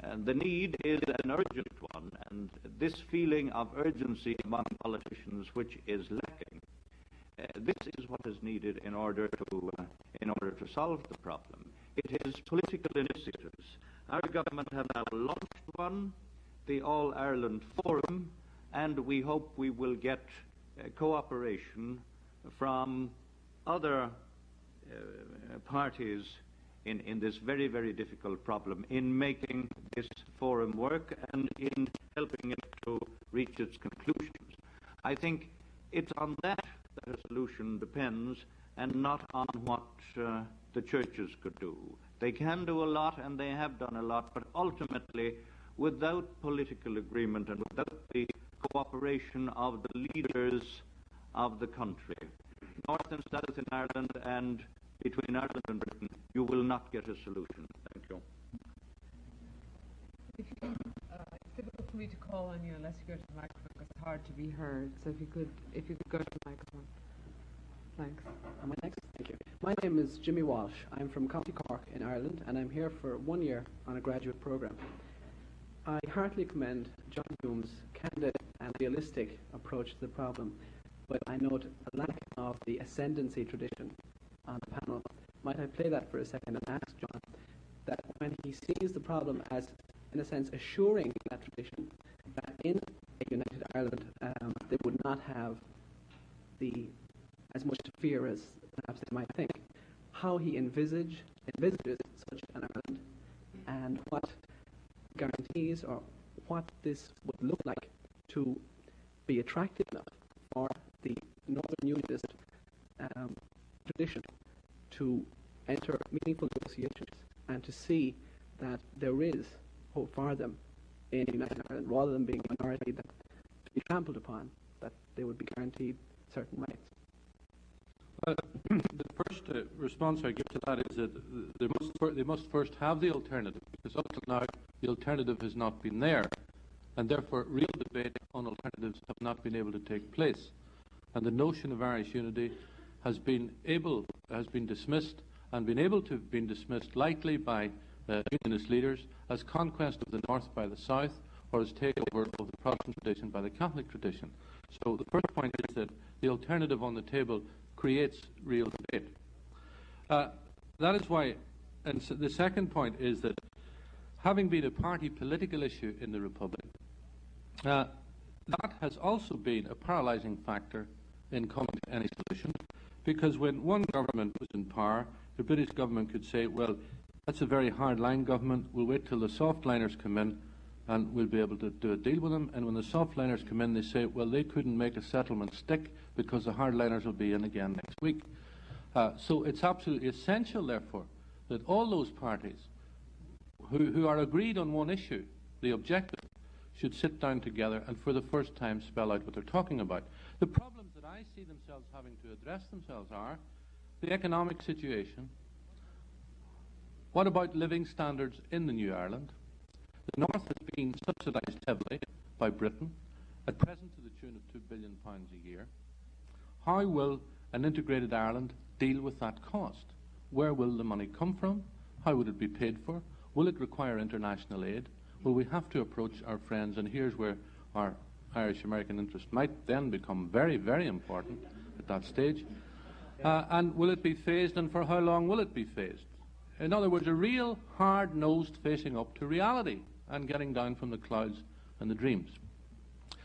And the need is an urgent one, and this feeling of urgency among politicians which is lacking, this is what is needed in order to solve the problem. It is political initiatives. Our government has now launched one, the All-Ireland Forum, and we hope we will get cooperation from other parties in this very, very difficult problem, in making this forum work and in helping it to reach its conclusions. I think it's on that a solution depends, and not on what the churches could do. They can do a lot, and they have done a lot, but ultimately, without political agreement and without the cooperation of the leaders of the country, North and South in Ireland and between Ireland and Britain, you will not get a solution. Thank you. If you can, it's difficult for me to call on you unless you go to the microphone because it's hard to be heard. So if you could go to the microphone. Thanks. Am I next? Thank you. My name is Jimmy Walsh. I'm from County Cork in Ireland, and I'm here for 1 year on a graduate program. I heartily commend John Hume's candid and realistic approach to the problem, but I note a lack of the ascendancy tradition on the panel. Might I play that for a second and ask John that when he sees the problem as, in a sense, assuring that tradition, that in a united Ireland they would not have as much to fear as perhaps they might think, how he envisages such an Ireland, and what guarantees or what this would look like to be attractive enough for the Northern Unionist tradition to enter meaningful negotiations and to see that there is hope for them in United Ireland, rather than being a minority that to be trampled upon, that they would be guaranteed certain rights. The first response I give to that is that they must first have the alternative, because up till now the alternative has not been there, and therefore real debate on alternatives have not been able to take place. And the notion of Irish unity has been dismissed, and been able to have been dismissed likely by unionist leaders as conquest of the North by the South, or as takeover of the Protestant tradition by the Catholic tradition. So the first point is that the alternative on the table creates real debate. That is why, and so the second point is that having been a party political issue in the Republic, that has also been a paralysing factor in coming to any solution, because when one government was in power, the British government could say, well, that's a very hard-line government, we'll wait till the soft-liners come in and we'll be able to do a deal with them. And when the soft-liners come in, they say, well, they couldn't make a settlement stick because the hard-liners will be in again next week. So it's absolutely essential, therefore, that all those parties who are agreed on one issue, the objective, should sit down together and for the first time spell out what they're talking about. The problems that I see themselves having to address themselves are the economic situation. What about living standards in the new Ireland? The North has been subsidised heavily by Britain, at present to the tune of £2 billion a year. How will an integrated Ireland deal with that cost? Where will the money come from? How would it be paid for? Will it require international aid? Will we have to approach our friends? And here's where our Irish-American interest might then become very, very important at that stage. And will it be phased, and for how long will it be phased? In other words, a real hard-nosed facing up to reality and getting down from the clouds and the dreams.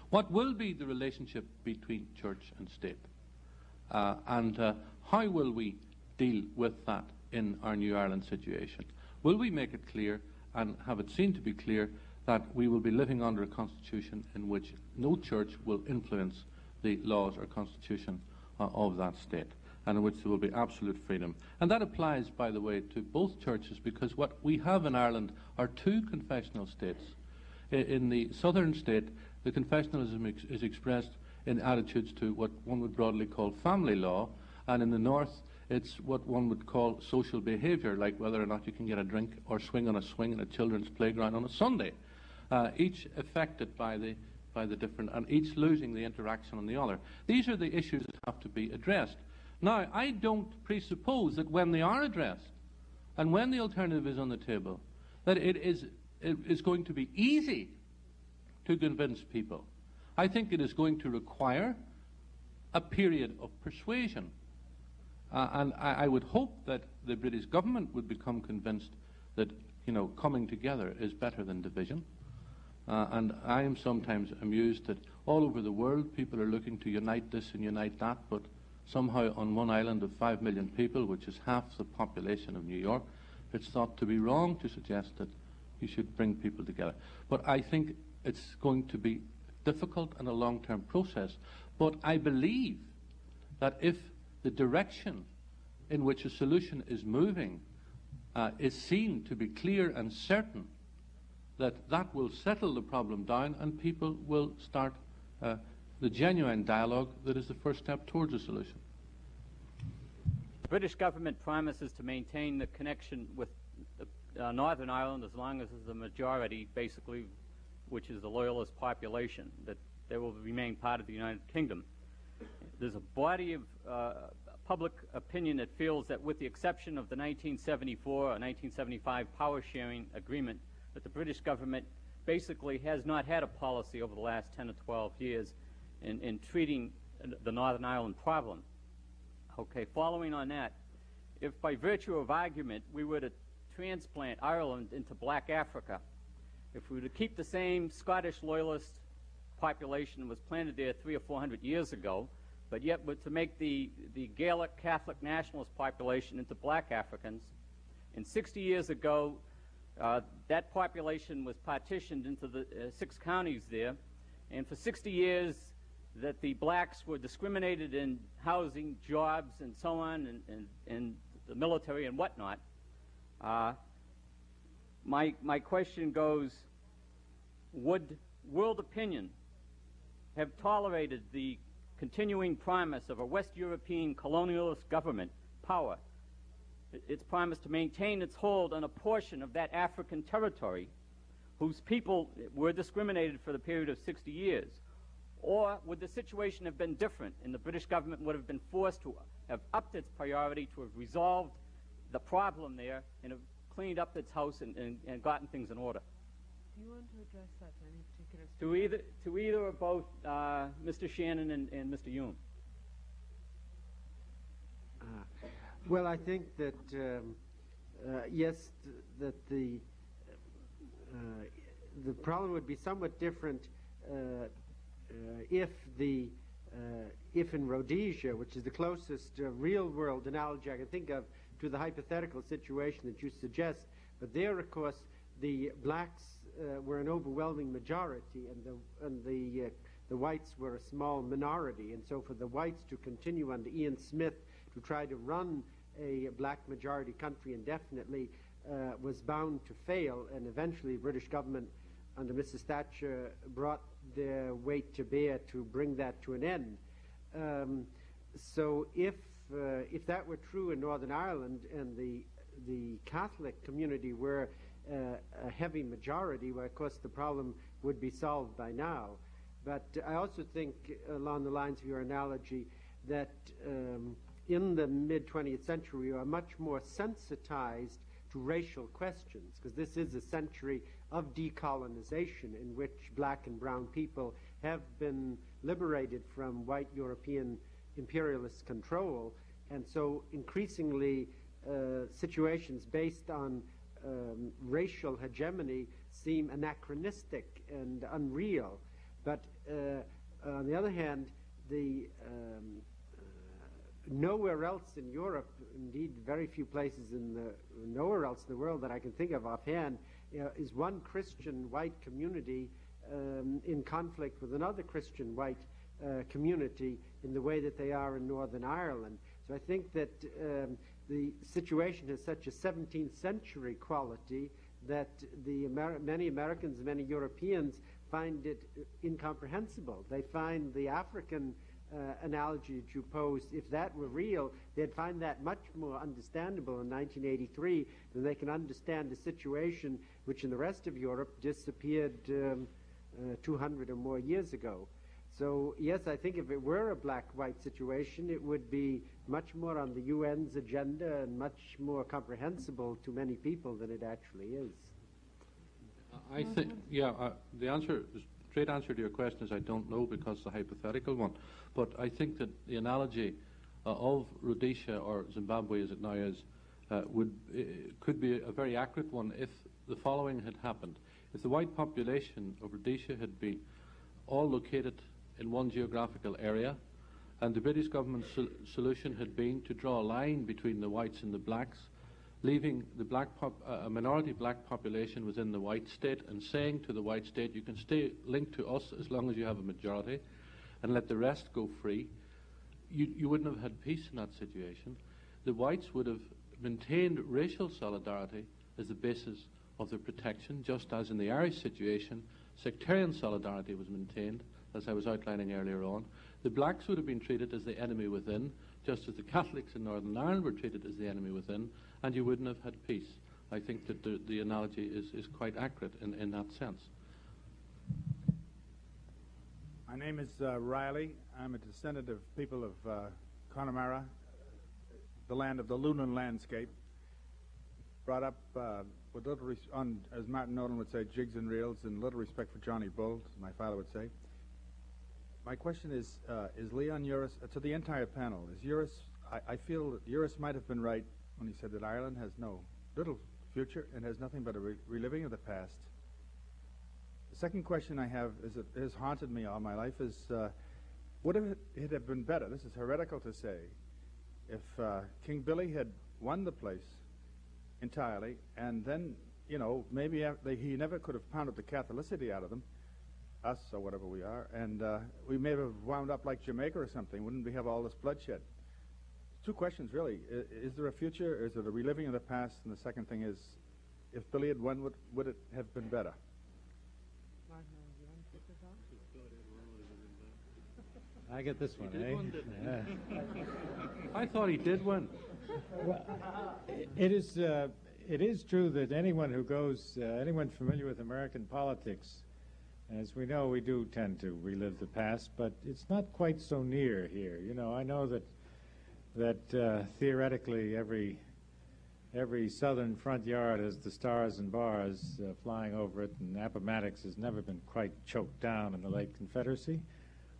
What will be the relationship between church and state? And how will we deal with that in our New Ireland situation? Will we make it clear, and have it seen to be clear, that we will be living under a constitution in which no church will influence the laws or constitution of that state, and in which there will be absolute freedom? And that applies, by the way, to both churches, because what we have in Ireland are two confessional states. In the southern state, the confessionalism is expressed in attitudes to what one would broadly call family law, and in the north, it's what one would call social behaviour, like whether or not you can get a drink or swing on a swing in a children's playground on a Sunday, each affected by the different, and each losing the interaction on the other. These are the issues that have to be addressed. Now, I don't presuppose that when they are addressed, and when the alternative is on the table, that it is going to be easy to convince people. I think it is going to require a period of persuasion. And I would hope that the British government would become convinced that, coming together is better than division. And I am sometimes amused that all over the world people are looking to unite this and unite that, but somehow on one island of 5 million people, which is half the population of New York, it's thought to be wrong to suggest that you should bring people together. But I think it's going to be difficult and a long-term process. But I believe that if the direction in which a solution is moving is seen to be clear and certain, that will settle the problem down, and people will start the genuine dialogue that is the first step towards a solution. The British government promises to maintain the connection with Northern Ireland as long as there's a majority, basically, which is the loyalist population, that they will remain part of the United Kingdom. There's a body of public opinion that feels that with the exception of the 1974 or 1975 power-sharing agreement, that the British government basically has not had a policy over the last 10 or 12 years in treating the Northern Ireland problem. Okay, following on that, if by virtue of argument we were to transplant Ireland into black Africa, if we were to keep the same Scottish loyalist population that was planted there 300 or 400 years ago, but yet to make the Gaelic Catholic nationalist population into black Africans, and 60 years ago that population was partitioned into the 6 counties there, and for 60 years that the blacks were discriminated in housing, jobs, and so on, and the military and whatnot. My question goes, would world opinion have tolerated the continuing promise of a West European colonialist government power, its promise to maintain its hold on a portion of that African territory whose people were discriminated for the period of 60 years? Or would the situation have been different, and the British government would have been forced to have upped its priority to have resolved the problem there and have cleaned up its house and gotten things in order? Do you want to address that to any particular student? To either or both Mr. Shannon and Mr. Hume. Well, I think that yes, that the problem would be somewhat different if in Rhodesia, which is the closest real-world analogy I can think of to the hypothetical situation that you suggest, but there, of course, the blacks were an overwhelming majority, and the whites were a small minority, and so for the whites to continue under Ian Smith to try to run a black majority country indefinitely was bound to fail, and eventually the British government under Mrs. Thatcher brought their weight to bear to bring that to an end. So if that were true in Northern Ireland and the Catholic community were a heavy majority, where of course the problem would be solved by now. But I also think, along the lines of your analogy, that in the mid-20th century we are much more sensitized to racial questions, because this is a century of decolonization in which black and brown people have been liberated from white European imperialist control. And so increasingly situations based on racial hegemony seem anachronistic and unreal. But on the other hand, nowhere else in Europe, indeed very few places nowhere else in the world that I can think of offhand, is one Christian white community in conflict with another Christian white community in the way that they are in Northern Ireland. So I think that the situation has such a 17th century quality that many Americans, many Europeans find it incomprehensible. They find the African analogy that you posed, if that were real, they'd find that much more understandable in 1983 than they can understand a situation which in the rest of Europe disappeared 200 or more years ago. So yes, I think if it were a black-white situation, it would be much more on the UN's agenda and much more comprehensible to many people than it actually is. I think, the straight answer to your question is I don't know, because it's a hypothetical one. But I think that the analogy of Rhodesia, or Zimbabwe as it now is, could be a very accurate one if the following had happened. If the white population of Rhodesia had been all located in one geographical area, and the British government's solution had been to draw a line between the whites and the blacks, leaving the a minority black population within the white state and saying to the white state, you can stay linked to us as long as you have a majority and let the rest go free, you wouldn't have had peace in that situation. The whites would have maintained racial solidarity as the basis of their protection, just as in the Irish situation, sectarian solidarity was maintained, as I was outlining earlier on. The blacks would have been treated as the enemy within, just as the Catholics in Northern Ireland were treated as the enemy within, and you wouldn't have had peace. I think that the analogy is quite accurate in that sense. My name is Riley. I'm a descendant of people of Connemara, the land of the Lunan landscape. Brought up with little, as Martin Nolan would say, jigs and reels, and little respect for Johnny Bull, as my father would say. My question is Leon Uris, to the entire panel, is Uris, I feel that Uris might have been right when he said that Ireland has little future and has nothing but a reliving of the past. The second question I have is that has haunted me all my life is, would it have been better, this is heretical to say, if King Billy had won the place entirely, and then, maybe he never could have pounded the Catholicity out of them, us or whatever we are, and we may have wound up like Jamaica or something. Wouldn't we have all this bloodshed? Two questions, really. Is there a future? Is it a reliving of the past? And the second thing is, if Billy had won, would it have been better? I get this one, eh? I thought he did win. Well, it is true that anyone who goes, anyone familiar with American politics, as we know, we do tend to relive the past, but it's not quite so near here. I know that theoretically every southern front yard has the stars and bars flying over it, and Appomattox has never been quite choked down in the late Confederacy.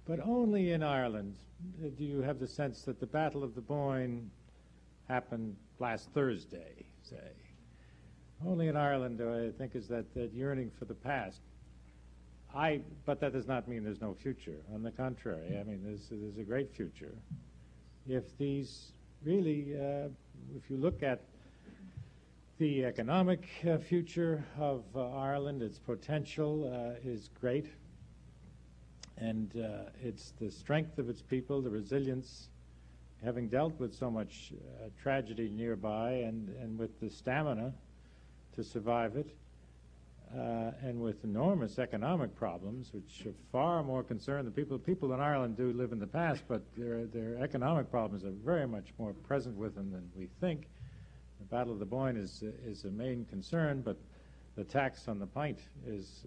But only in Ireland do you have the sense that the Battle of the Boyne happened last Thursday, say. Only in Ireland, I think, is that yearning for the past. But that does not mean there's no future. On the contrary, I mean, there's a great future. If these really, if you look at the economic future of Ireland, its potential is great. And it's the strength of its people, the resilience, having dealt with so much tragedy nearby, and with the stamina to survive it, and with enormous economic problems, which are far more concerned. The people in Ireland do live in the past, but their economic problems are very much more present with them than we think. The Battle of the Boyne is a main concern, but the tax on the pint is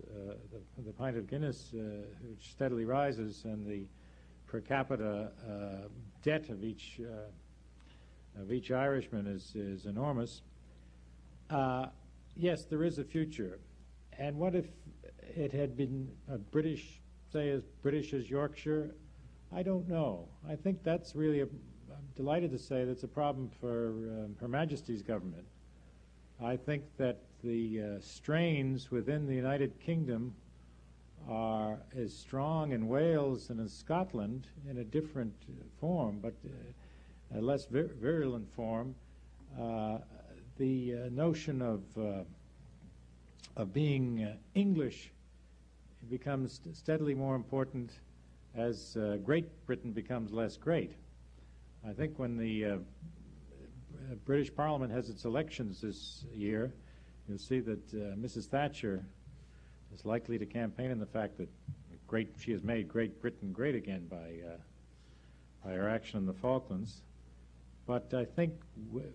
the pint of Guinness, which steadily rises, and the per capita debt of each Irishman is enormous. Yes, there is a future. And what if it had been a British, say as British as Yorkshire? I don't know. I think that's really, I'm delighted to say that's a problem for Her Majesty's government. I think that the strains within the United Kingdom are as strong in Wales and in Scotland in a different form, but a less virulent form. The notion of being English becomes steadily more important as Great Britain becomes less great. I think when the British Parliament has its elections this year, you'll see that Mrs. Thatcher is likely to campaign on the fact that she has made Great Britain great again by her action in the Falklands. But I think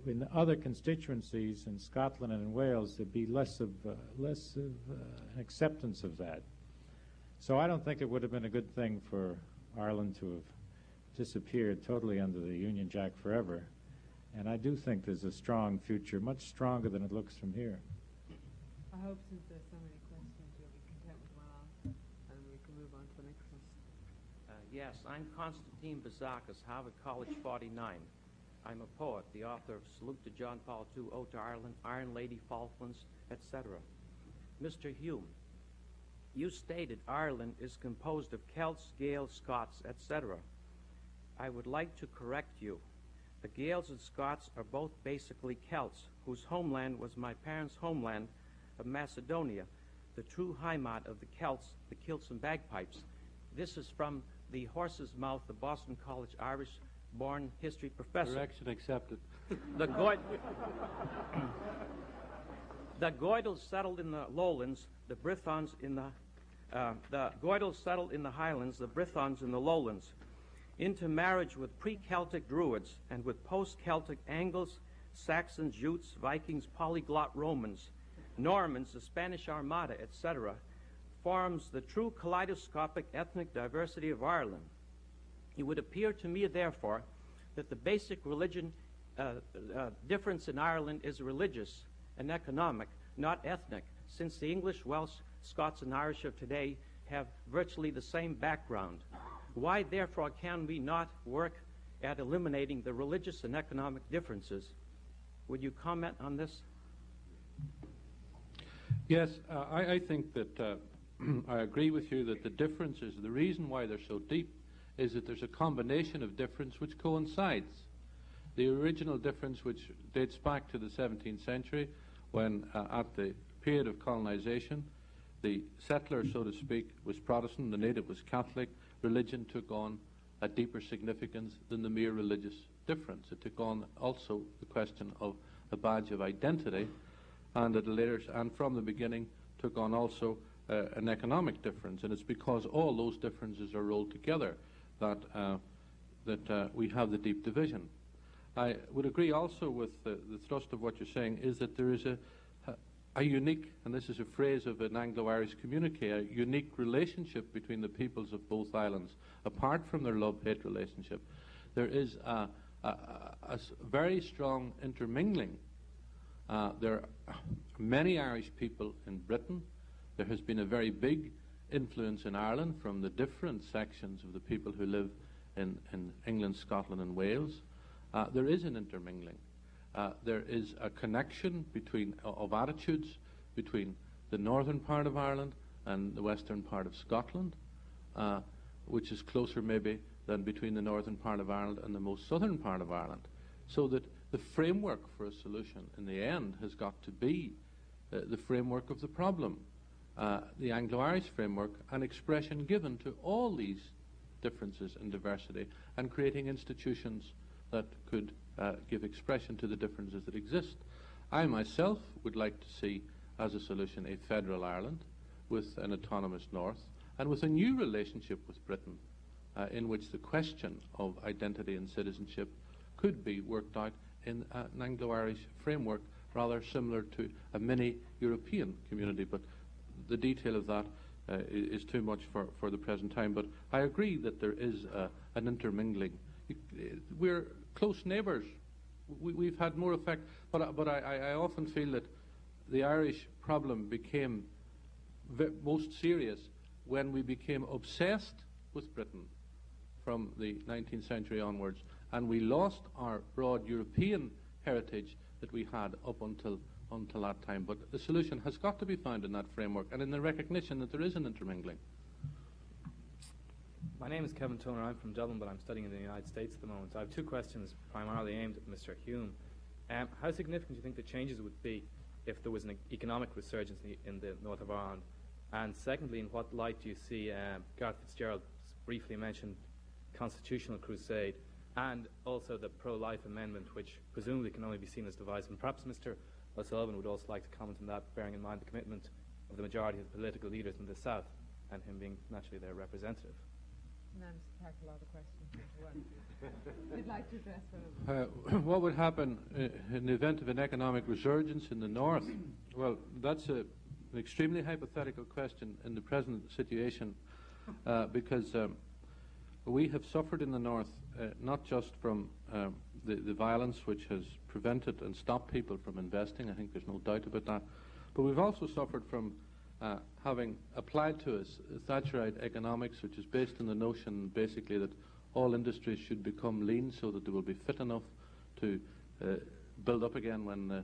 in other constituencies in Scotland and in Wales, there'd be less of an acceptance of that. So I don't think it would have been a good thing for Ireland to have disappeared totally under the Union Jack forever. And I do think there's a strong future, much stronger than it looks from here. I hope since there's so many questions, you'll be content with one answer, and we can move on to the next one. Yes, I'm Constantine Bazakis, Harvard College 49. I'm a poet, the author of Salute to John Paul II, Ode to Ireland, Iron Lady, Falklands, etc. Mr. Hume, you stated Ireland is composed of Celts, Gaels, Scots, etc. I would like to correct you. The Gaels and Scots are both basically Celts, whose homeland was my parents' homeland of Macedonia, the true Heimat of the Celts, the kilts and bagpipes. This is from the horse's mouth, the Boston College Irish-born history professor. Correction accepted. The Goidels settled in the lowlands, the Brythons in the Goidels settled in the highlands, the Brythons in the lowlands, intermarriage with pre-Celtic Druids and with post-Celtic Angles, Saxons, Jutes, Vikings, polyglot Romans, Normans, the Spanish Armada, etc., forms the true kaleidoscopic ethnic diversity of Ireland. It would appear to me, therefore, that the basic religion difference in Ireland is religious and economic, not ethnic, since the English, Welsh, Scots, and Irish of today have virtually the same background. Why, therefore, can we not work at eliminating the religious and economic differences? Would you comment on this? Yes, I think that I agree with you that the differences, the reason why they're so deep, is that there's a combination of difference which coincides. The original difference, which dates back to the 17th century, when at the period of colonization, the settler, so to speak, was Protestant, the native was Catholic. Religion took on a deeper significance than the mere religious difference. It took on also the question of a badge of identity, and at a later, and from the beginning, took on also an economic difference. And it's because all those differences are rolled together that we have the deep division. I would agree also with the thrust of what you're saying is that there is a unique, and this is a phrase of an Anglo-Irish communique, a unique relationship between the peoples of both islands. Apart from their love-hate relationship, there is a very strong intermingling. There are many Irish people in Britain. There has been a very big influence in Ireland from the different sections of the people who live in England, Scotland, and Wales. There is an intermingling. There is a connection of attitudes between the northern part of Ireland and the western part of Scotland, which is closer maybe than between the northern part of Ireland and the most southern part of Ireland. So that the framework for a solution in the end has got to be the framework of the problem, the Anglo-Irish framework, an expression given to all these differences and diversity, and creating institutions that could give expression to the differences that exist. I myself would like to see as a solution a federal Ireland with an autonomous north and with a new relationship with Britain in which the question of identity and citizenship could be worked out in an Anglo-Irish framework rather similar to a mini European community, but the detail of that is too much for the present time. But I agree that there is an intermingling. We're close neighbours. We've had more effect, but I often feel that the Irish problem became most serious when we became obsessed with Britain from the 19th century onwards, and we lost our broad European heritage that we had up until that time. But the solution has got to be found in that framework and in the recognition that there is an intermingling. My name is Kevin Toner. I'm from Dublin, but I'm studying in the United States at the moment. I have two questions primarily aimed at Mr. Hume. How significant do you think the changes would be if there was an economic resurgence in the north of Ireland? And secondly, in what light do you see Gareth Fitzgerald briefly mentioned constitutional crusade and also the pro-life amendment, which presumably can only be seen as divisive? And perhaps Mr. O'Sullivan would also like to comment on that, bearing in mind the commitment of the majority of the political leaders in the South and him being naturally their representative. Managed to pack a lot of questions into one. I'd like to address one. What would happen in the event of an economic resurgence in the north? Well, that's an extremely hypothetical question in the present situation, because we have suffered in the north not just from the violence which has prevented and stopped people from investing. I think there's no doubt about that. But we've also suffered from having applied to us Thatcherite economics, which is based on the notion basically that all industries should become lean so that they will be fit enough to build up again when the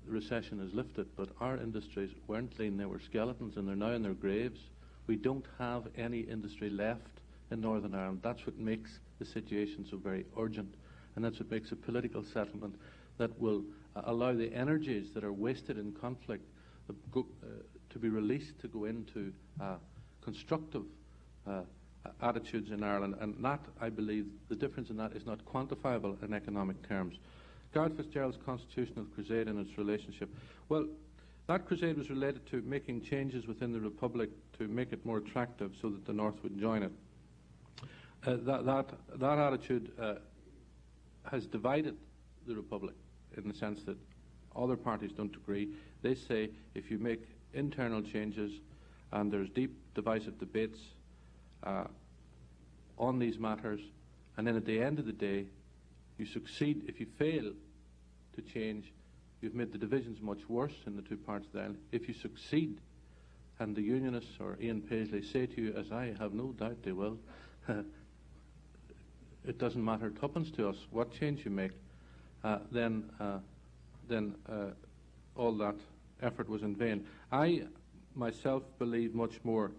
recession is lifted. But our industries weren't lean, they were skeletons, and they're now in their graves. We don't have any industry left in Northern Ireland. That's what makes the situation so very urgent, and that's what makes a political settlement that will allow the energies that are wasted in conflict to be released to go into constructive attitudes in Ireland. And that, I believe, the difference in that is not quantifiable in economic terms. Gareth Fitzgerald's constitutional crusade and its relationship, well, that crusade was related to making changes within the Republic to make it more attractive so that the North would join it. That attitude has divided the Republic in the sense that other parties don't agree. They say if you make internal changes and there's deep divisive debates on these matters, and then at the end of the day you succeed. If you fail to change, you've made the divisions much worse in the two parts of the island. If you succeed, and the Unionists or Ian Paisley say to you, as I have no doubt they will, it doesn't matter tuppence to us what change you make, then all that effort was in vain. I myself believe much more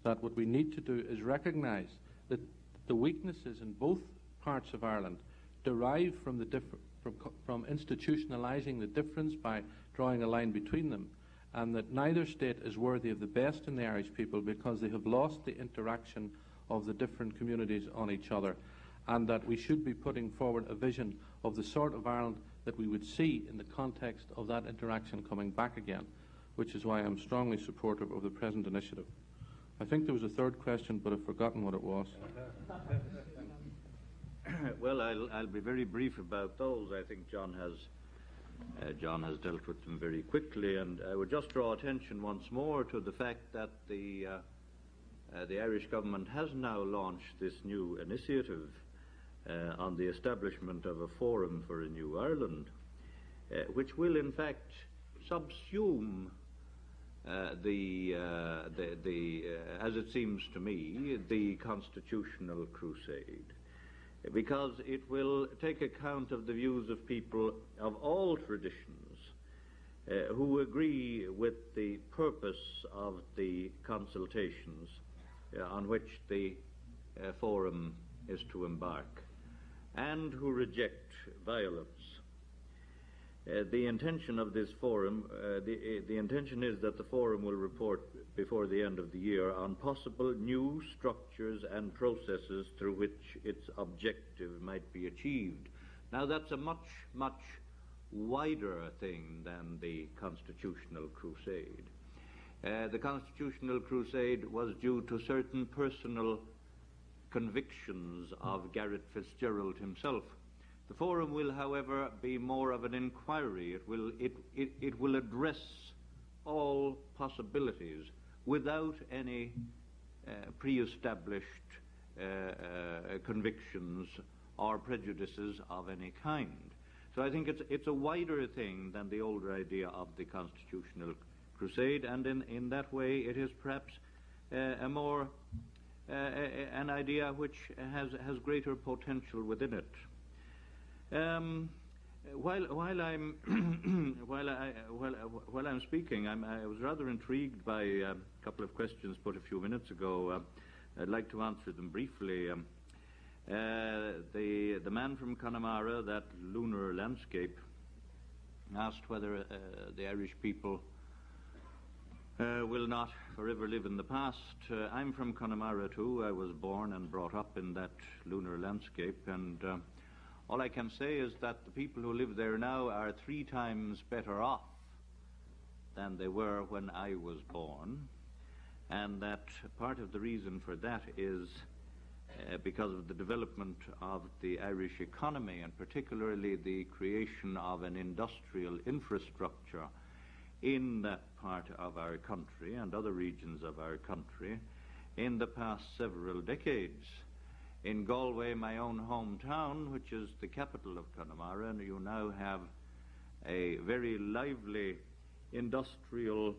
that what we need to do is recognise that the weaknesses in both parts of Ireland derive from from institutionalising the difference by drawing a line between them, and that neither state is worthy of the best in the Irish people because they have lost the interaction of the different communities on each other, and that we should be putting forward a vision of the sort of Ireland that we would see in the context of that interaction coming back again, which is why I'm strongly supportive of the present initiative. I think there was a third question, but I've forgotten what it was. Well, I'll be very brief about those. I think John has dealt with them very quickly, and I would just draw attention once more to the fact that the Irish government has now launched this new initiative on the establishment of a forum for a new Ireland, which will in fact subsume as it seems to me, the constitutional crusade, because it will take account of the views of people of all traditions who agree with the purpose of the consultations on which the forum is to embark, and who reject violence. The intention of this forum, the intention is that the forum will report before the end of the year on possible new structures and processes through which its objective might be achieved. Now that's a much, much wider thing than the constitutional crusade. The constitutional crusade was due to certain personal convictions of Gareth Fitzgerald himself. The forum will, however, be more of an inquiry. It will address all possibilities without any pre-established convictions or prejudices of any kind. So I think it's a wider thing than the older idea of the constitutional crusade, and in that way it is perhaps a more an idea which has greater potential within it. While I'm while I'm speaking, I was rather intrigued by a couple of questions put a few minutes ago. I'd like to answer them briefly. The man from Connemara, that lunar landscape, asked whether the Irish people will not forever live in the past. I'm from Connemara too. I was born and brought up in that lunar landscape, and all I can say is that the people who live there now are 3 times better off than they were when I was born, and that part of the reason for that is because of the development of the Irish economy, and particularly the creation of an industrial infrastructure in that part of our country and other regions of our country in the past several decades. In Galway, my own hometown, which is the capital of Connemara, and you now have a very lively industrial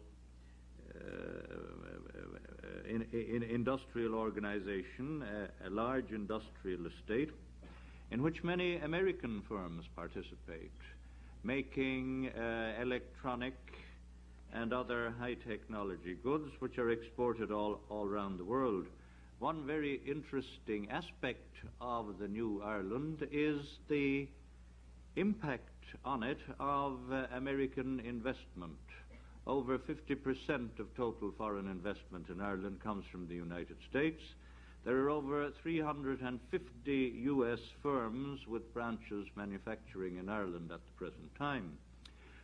industrial organization, a large industrial estate, in which many American firms participate, making electronic and other high technology goods which are exported all around the world. One very interesting aspect of the new Ireland is the impact on it of American investment. Over 50% of total foreign investment in Ireland comes from the United States. There are over 350 U.S. firms with branches manufacturing in Ireland at the present time.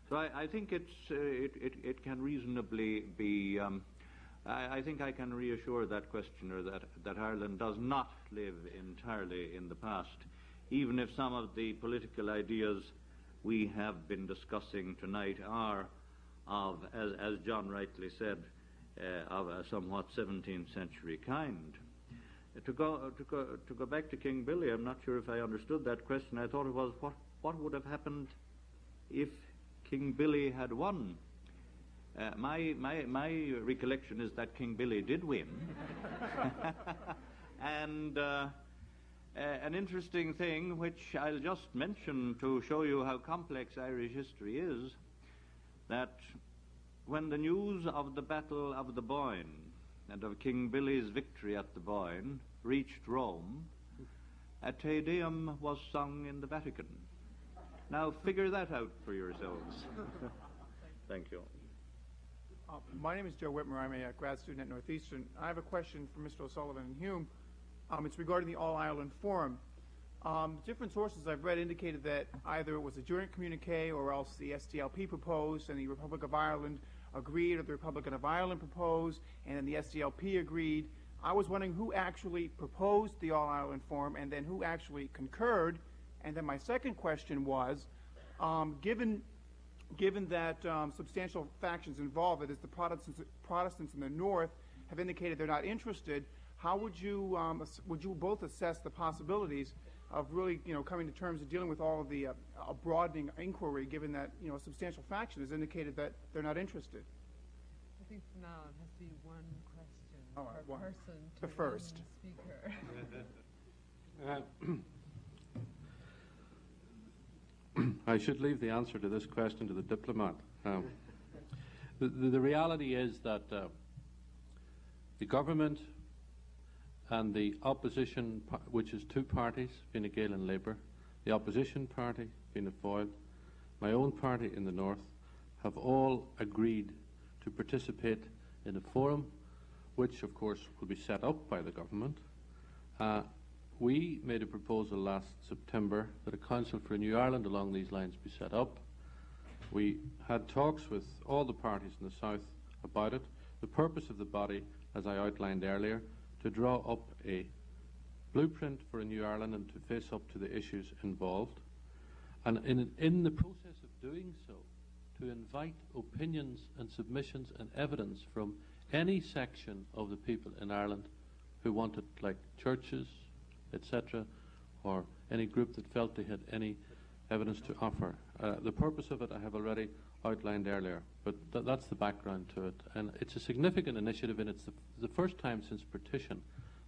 So I think it can reasonably be, I think I can reassure that questioner that Ireland does not live entirely in the past, even if some of the political ideas we have been discussing tonight are of, as John rightly said, of a somewhat 17th century kind. To go back to King Billy, I'm not sure if I understood that question. I thought it was what would have happened if King Billy had won. My recollection is that King Billy did win. And an interesting thing, which I'll just mention to show you how complex Irish history is, that when the news of the Battle of the Boyne and of King Billy's victory at the Boyne reached Rome, a Te Deum was sung in the Vatican. Now figure that out for yourselves. Thank you. My name is Joe Whitmer. I'm a grad student at Northeastern. I have a question for Mr. O'Sullivan and Hume. It's regarding the All-Ireland Forum. Different sources I've read indicated that either it was a joint communique or else the SDLP proposed and the Republic of Ireland agreed, or the Republican of Ireland proposed and then the SDLP agreed. I was wondering who actually proposed the All-Ireland Forum and then who actually concurred. And then my second question was, given that substantial factions involved, that is the Protestants in the North, have indicated they're not interested, how would you both assess the possibilities of really, coming to terms of dealing with all of the a broadening inquiry, given that, a substantial faction has indicated that they're not interested? I think for now it has to be one question per person to the first speaker. I should leave the answer to this question to the diplomat. The reality is that the government and the opposition, which is 2 parties, Fine Gael and Labour, the opposition party, Fianna Fáil, my own party in the North, have all agreed to participate in a forum, which of course will be set up by the government. We made a proposal last September that a Council for a New Ireland along these lines be set up. We had talks with all the parties in the South about it. The purpose of the body, as I outlined earlier, to draw up a blueprint for a New Ireland and to face up to the issues involved. And in the process of doing so, to invite opinions and submissions and evidence from any section of the people in Ireland who wanted, like churches, etc., or any group that felt they had any evidence to offer. The purpose of it I have already outlined earlier, but that's the background to it. And it's a significant initiative, and it's the first time since partition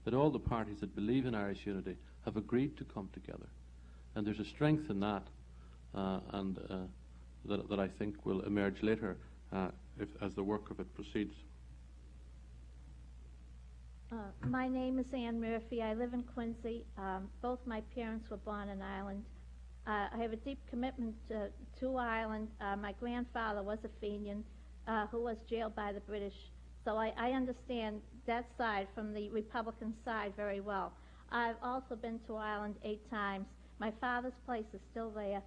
that all the parties that believe in Irish unity have agreed to come together. And there's a strength in that, that I think will emerge later as the work of it proceeds. My name is Ann Murphy. I live in Quincy. Both my parents were born in Ireland. I have a deep commitment to Ireland. My grandfather was a Fenian who was jailed by the British. So I understand that side from the Republican side very well. I've also been to Ireland 8 times. My father's place is still there.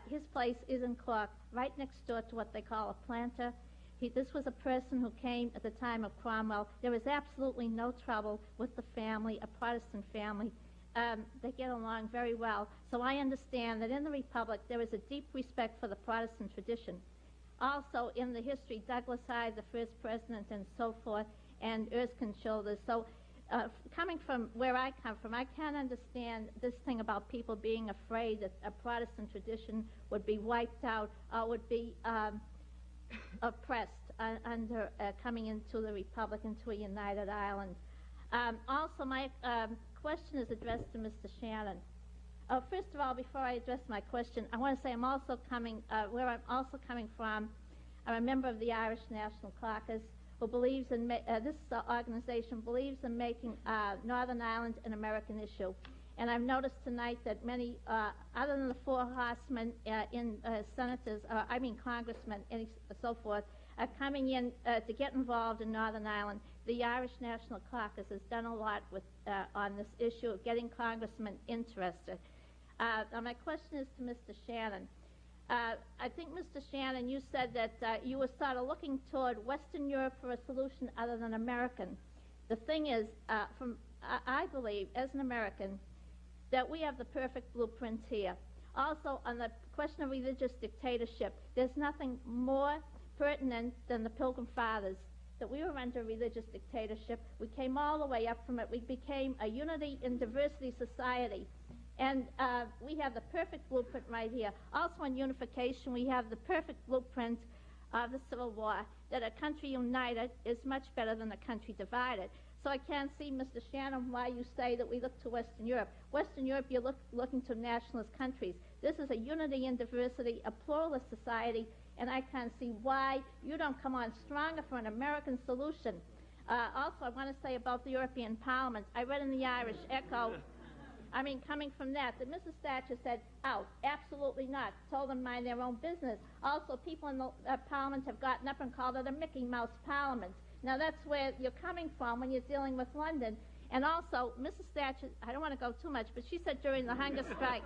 His place is in Cork, right next door to what they call a planter. This was a person who came at the time of Cromwell. There was absolutely no trouble with the family, a Protestant family. They get along very well. So I understand that in the Republic there is a deep respect for the Protestant tradition. Also in the history, Douglas Hyde, the first president, and so forth, and Erskine Childers. So coming from where I come from, I can't understand this thing about people being afraid that a Protestant tradition would be wiped out or would be oppressed under coming into the Republic, into a united Ireland. Also, my question is addressed to Mr. Shannon. First of all, before I address my question, I want to say I'm also coming, where I'm also coming from, I'm a member of the Irish National Caucus, who believes in, this organization believes in making Northern Ireland an American issue. And I've noticed tonight that many, other than the 4 horsemen senators, congressmen, and so forth, are coming in to get involved in Northern Ireland. The Irish National Caucus has done a lot with, on this issue of getting congressmen interested. Now my question is to Mr. Shannon. I think, Mr. Shannon, you said that you were sort of looking toward Western Europe for a solution other than American. The thing is, I believe, as an American, that we have the perfect blueprint here. Also, on the question of religious dictatorship, there's nothing more pertinent than the Pilgrim Fathers, that we were under religious dictatorship. We came all the way up from it. We became a unity in diversity society. And we have the perfect blueprint right here. Also on unification, we have the perfect blueprint of the Civil War, that a country united is much better than a country divided. So I can't see, Mr. Shannon, why you say that we look to Western Europe. Western Europe, you're looking to nationalist countries. This is a unity in diversity, a pluralist society, and I can't see why you don't come on stronger for an American solution. Also, I want to say about the European Parliament, I read in the Irish Echo, coming from that Mrs. Thatcher said, out, absolutely not, told them mind their own business. Also, people in the Parliament have gotten up and called it a Mickey Mouse Parliament. Now, that's where you're coming from when you're dealing with London. And also, Mrs. Thatcher, I don't want to go too much, but she said during the hunger strike,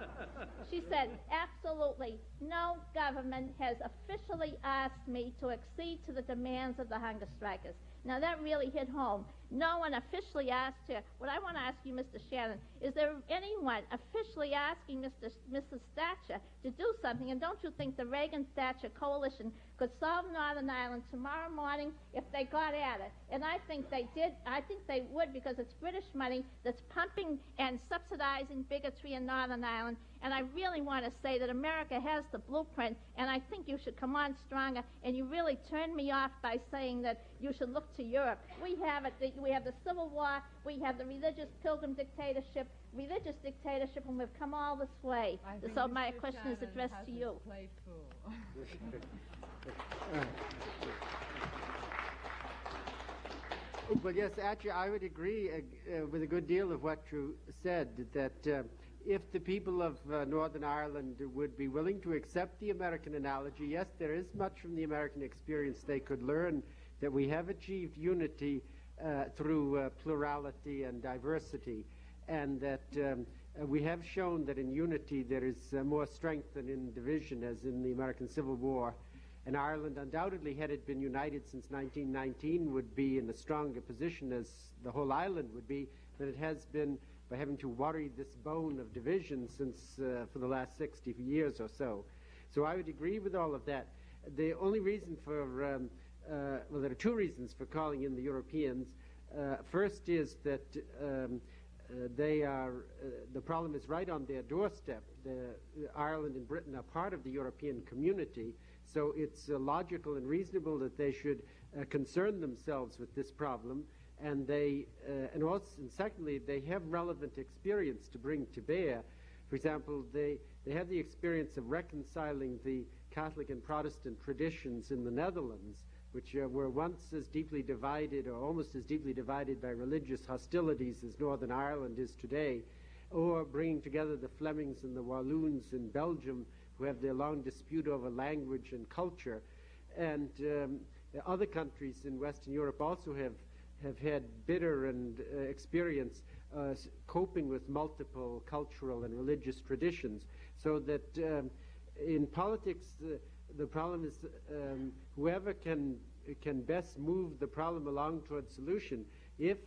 she said, absolutely, no government has officially asked me to accede to the demands of the hunger strikers. Now, that really hit home. No one officially asked her. What I want to ask you, Mr. Shannon, is there anyone officially asking Mrs. Thatcher to do something? And don't you think the Reagan-Thatcher coalition could solve Northern Ireland tomorrow morning if they got at it? And I think they did. I think they would, because it's British money that's pumping and subsidizing bigotry in Northern Ireland. And I really want to say that America has the blueprint, and I think you should come on stronger. And you really turned me off by saying that you should look to Europe. We have it. We have the Civil War. We have the religious pilgrim dictatorship, and we've come all this way. So my question is addressed to you. Well, yes, actually, I would agree with a good deal of what you said, that if the people of Northern Ireland would be willing to accept the American analogy, yes, there is much from the American experience they could learn, that we have achieved unity through plurality and diversity, and that we have shown that in unity there is more strength than in division, as in the American Civil War. And Ireland, undoubtedly, had it been united since 1919, would be in a stronger position, as the whole island would be, than it has been by having to worry this bone of division since for the last 60 years or so. So I would agree with all of that. The only reason for, well, there are two reasons for calling in the Europeans. First is that the problem is right on their doorstep. Ireland and Britain are part of the European community, so it's logical and reasonable that they should concern themselves with this problem. And secondly, they have relevant experience to bring to bear. For example, they have the experience of reconciling the Catholic and Protestant traditions in the Netherlands, which were once as deeply divided, or almost as deeply divided, by religious hostilities as Northern Ireland is today, or bringing together the Flemings and the Walloons in Belgium, who have their long dispute over language and culture. And other countries in Western Europe also have had bitter and experience coping with multiple cultural and religious traditions. So that in politics, the problem is whoever can best move the problem along towards solution. If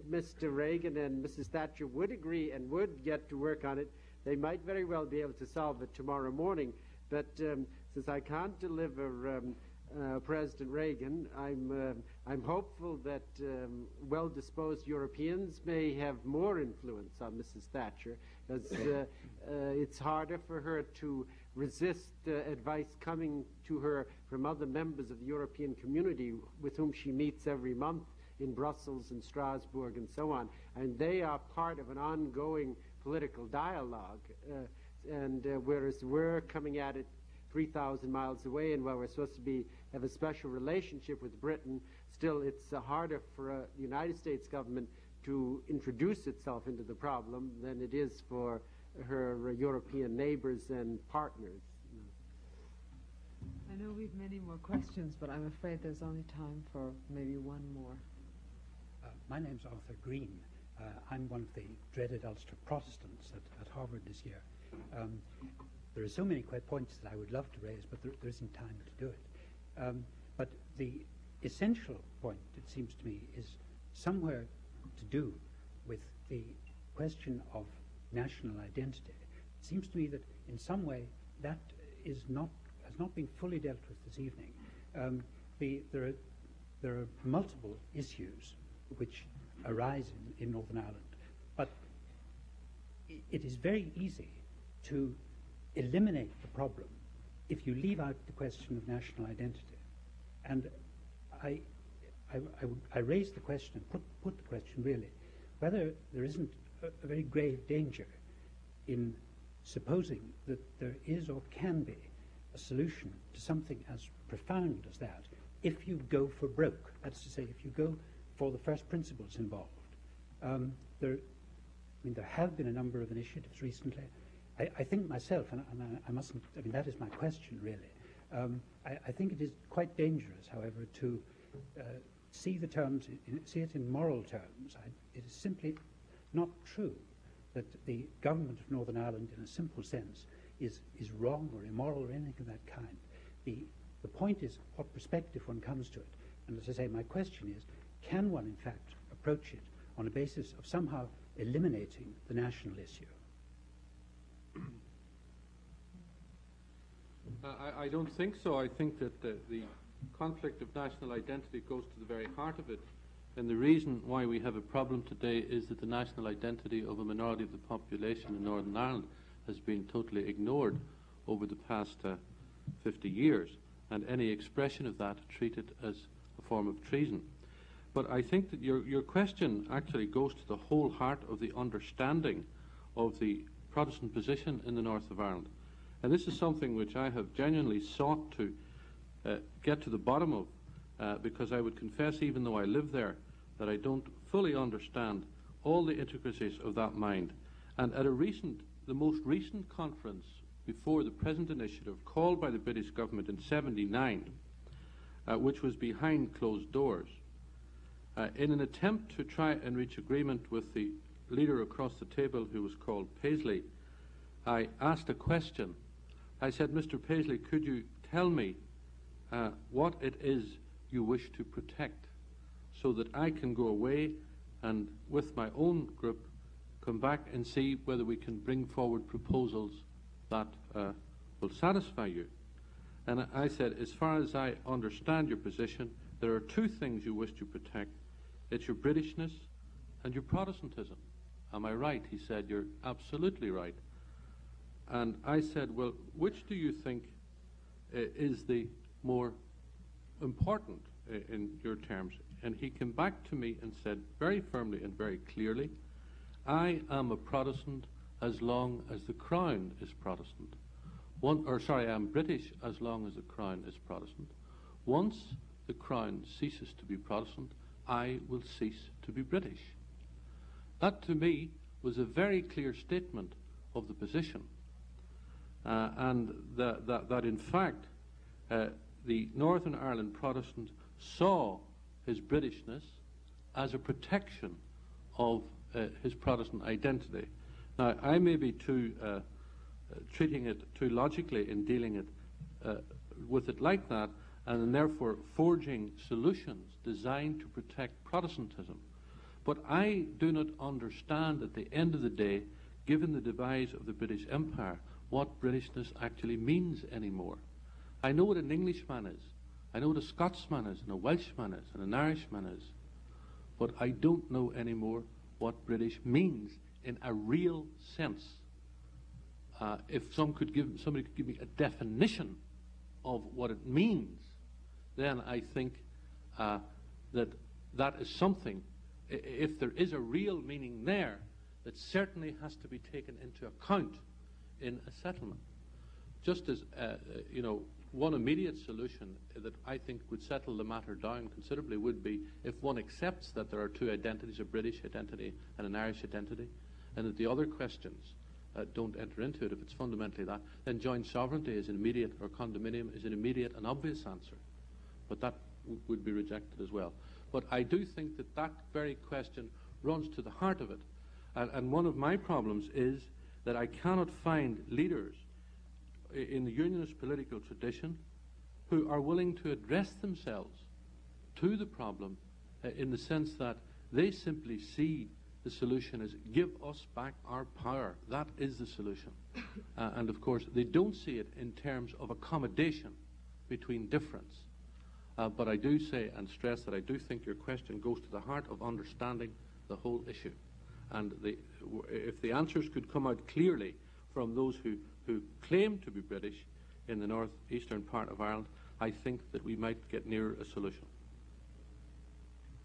Mr. Reagan and Mrs. Thatcher would agree and would get to work on it, they might very well be able to solve it tomorrow morning. But since I can't deliver President Reagan, I'm hopeful that well-disposed Europeans may have more influence on Mrs. Thatcher, because it's harder for her to resist advice coming to her from other members of the European community with whom she meets every month in Brussels and Strasbourg and so on. And they are part of an ongoing political dialogue. Whereas we're coming at it 3,000 miles away, and while we're supposed to have a special relationship with Britain, still it's harder for the United States government to introduce itself into the problem than it is for her European neighbors and partners. I know we've many more questions, but I'm afraid there's only time for maybe one more. My name's Arthur Green. I'm one of the dreaded Ulster Protestants at Harvard this year. There are so many points that I would love to raise, but there isn't time to do it. But the essential point, it seems to me, is somewhere to do with the question of national identity. It seems to me that in some way that has not been fully dealt with this evening. There are multiple issues which arise in Northern Ireland, but it is very easy to eliminate the problem if you leave out the question of national identity. And I raise the question, put the question really, whether there isn't a very grave danger in supposing that there is or can be a solution to something as profound as that if you go for broke. That's to say, if you go for the first principles involved. There have been a number of initiatives recently. I think myself, and I mustn't, that is my question really. I think it is quite dangerous, however, to see it in moral terms. It is simply not true that the government of Northern Ireland, in a simple sense, is wrong or immoral or anything of that kind. The point is what perspective one comes to it. And as I say, my question is, can one in fact approach it on a basis of somehow eliminating the national issue? I don't think so. I think that the conflict of national identity goes to the very heart of it. And the reason why we have a problem today is that the national identity of a minority of the population in Northern Ireland has been totally ignored over the past 50 years, and any expression of that treated as a form of treason. But I think that your question actually goes to the whole heart of the understanding of the Protestant position in the north of Ireland. And this is something which I have genuinely sought to get to the bottom of, because I would confess, even though I live there, that I don't fully understand all the intricacies of that mind. And at the most recent conference before the present initiative called by the British government in '79, which was behind closed doors, in an attempt to try and reach agreement with the leader across the table, who was called Paisley, I asked a question. I said, Mr. Paisley, could you tell me what it is you wish to protect, so that I can go away and with my own group come back and see whether we can bring forward proposals that will satisfy you. And I said, as far as I understand your position, there are two things you wish to protect. It's your Britishness and your Protestantism. Am I right? He said, you're absolutely right. And I said, well, which do you think is the more important in your terms? And he came back to me and said very firmly and very clearly, I am a Protestant as long as the Crown is Protestant. I'm British as long as the Crown is Protestant. Once the Crown ceases to be Protestant, I will cease to be British. That to me was a very clear statement of the position. And that in fact the Northern Ireland Protestant saw his Britishness as a protection of his Protestant identity. Now, I may be treating it too logically in dealing with it like that, and therefore forging solutions designed to protect Protestantism. But I do not understand at the end of the day, given the demise of the British Empire, what Britishness actually means anymore. I know what an Englishman is, I know what a Scotsman is, and a Welshman is, and an Irishman is, but I don't know anymore what British means in a real sense. If somebody could give me a definition of what it means, then I think that is something, if there is a real meaning there, that certainly has to be taken into account in a settlement. Just as, one immediate solution that I think would settle the matter down considerably would be if one accepts that there are two identities, a British identity and an Irish identity, and that the other questions don't enter into it. If it's fundamentally that, then joint sovereignty is an immediate, or condominium is an immediate and obvious answer. But that would be rejected as well. But I do think that that very question runs to the heart of it. And one of my problems is that I cannot find leaders in the unionist political tradition who are willing to address themselves to the problem in the sense that they simply see the solution as give us back our power. That is the solution. And of course, they don't see it in terms of accommodation between difference. But I do say and stress that I do think your question goes to the heart of understanding the whole issue. And if the answers could come out clearly from those who claim to be British in the northeastern part of Ireland, I think that we might get nearer a solution.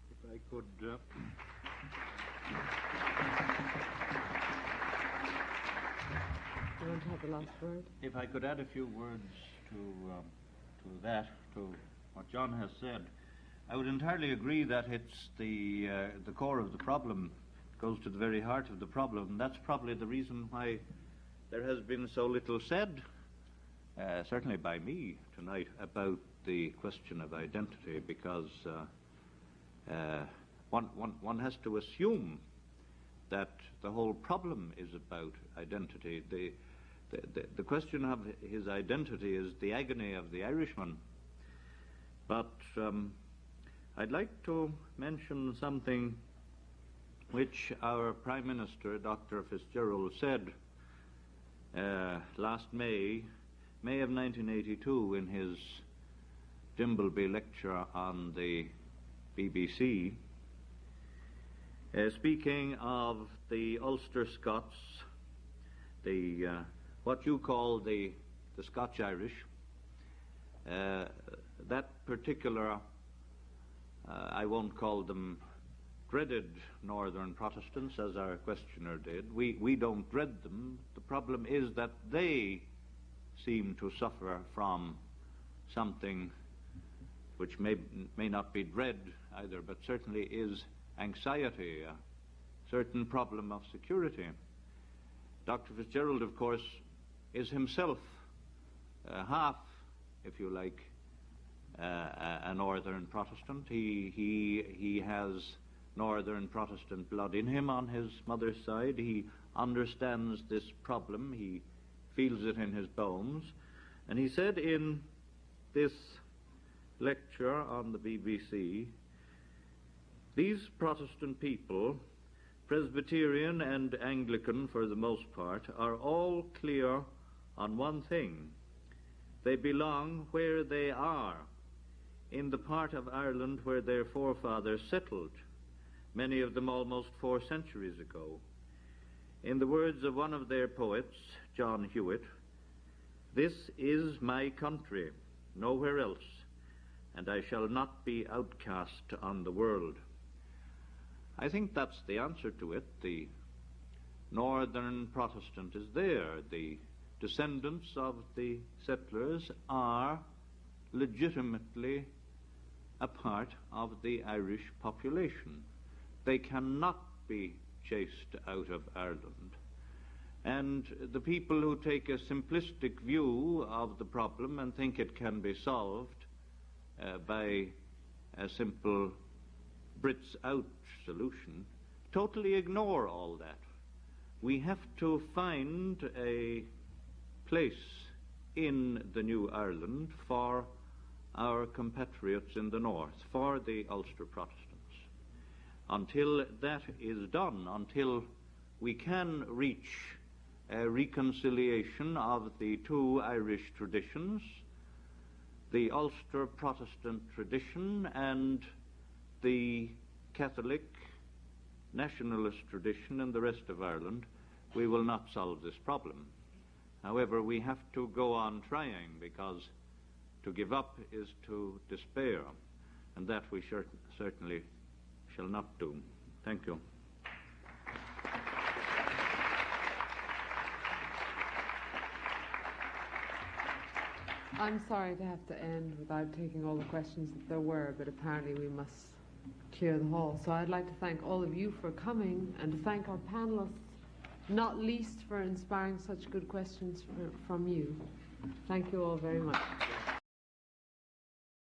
If I could... Do you want to have the last word? If I could add a few words to what John has said, I would entirely agree that it's the core of the problem, goes to the very heart of the problem, and that's probably the reason why there has been so little said, certainly by me tonight, about the question of identity, because one has to assume that the whole problem is about identity. The question of his identity is the agony of the Irishman. But I'd like to mention something which our Prime Minister, Dr. Fitzgerald, said last May of 1982 in his Dimbleby lecture on the BBC, speaking of the Ulster Scots, what you call the Scotch-Irish, that particular, I won't call them dreaded Northern Protestants, as our questioner did. We don't dread them. The problem is that they seem to suffer from something which may not be dread either, but certainly is anxiety, a certain problem of security. Dr. Fitzgerald, of course, is himself half, if you like, a Northern Protestant. He has Northern Protestant blood in him on his mother's side. He understands this problem. He feels it in his bones. And he said in this lecture on the BBC, these Protestant people Presbyterian and Anglican for the most part, are all clear on one thing. They belong where they are, in the part of Ireland where their forefathers settled, many of them almost 4 centuries ago. In the words of one of their poets, John Hewitt, "This is my country, nowhere else, and I shall not be outcast on the world." I think that's the answer to it. The northern Protestant is there. The descendants of the settlers are legitimately a part of the Irish population. They cannot be chased out of Ireland. And the people who take a simplistic view of the problem and think it can be solved by a simple Brits out solution totally ignore all that. We have to find a place in the new Ireland for our compatriots in the north, for the Ulster Protestants. Until that is done, until we can reach a reconciliation of the 2 Irish traditions, the Ulster Protestant tradition and the Catholic nationalist tradition in the rest of Ireland, we will not solve this problem. However, we have to go on trying, because to give up is to despair, and that we certainly shall not do. Thank you. I'm sorry to have to end without taking all the questions that there were, but apparently we must clear the hall. So I'd like to thank all of you for coming, and to thank our panelists, not least for inspiring such good questions from you. Thank you all very much.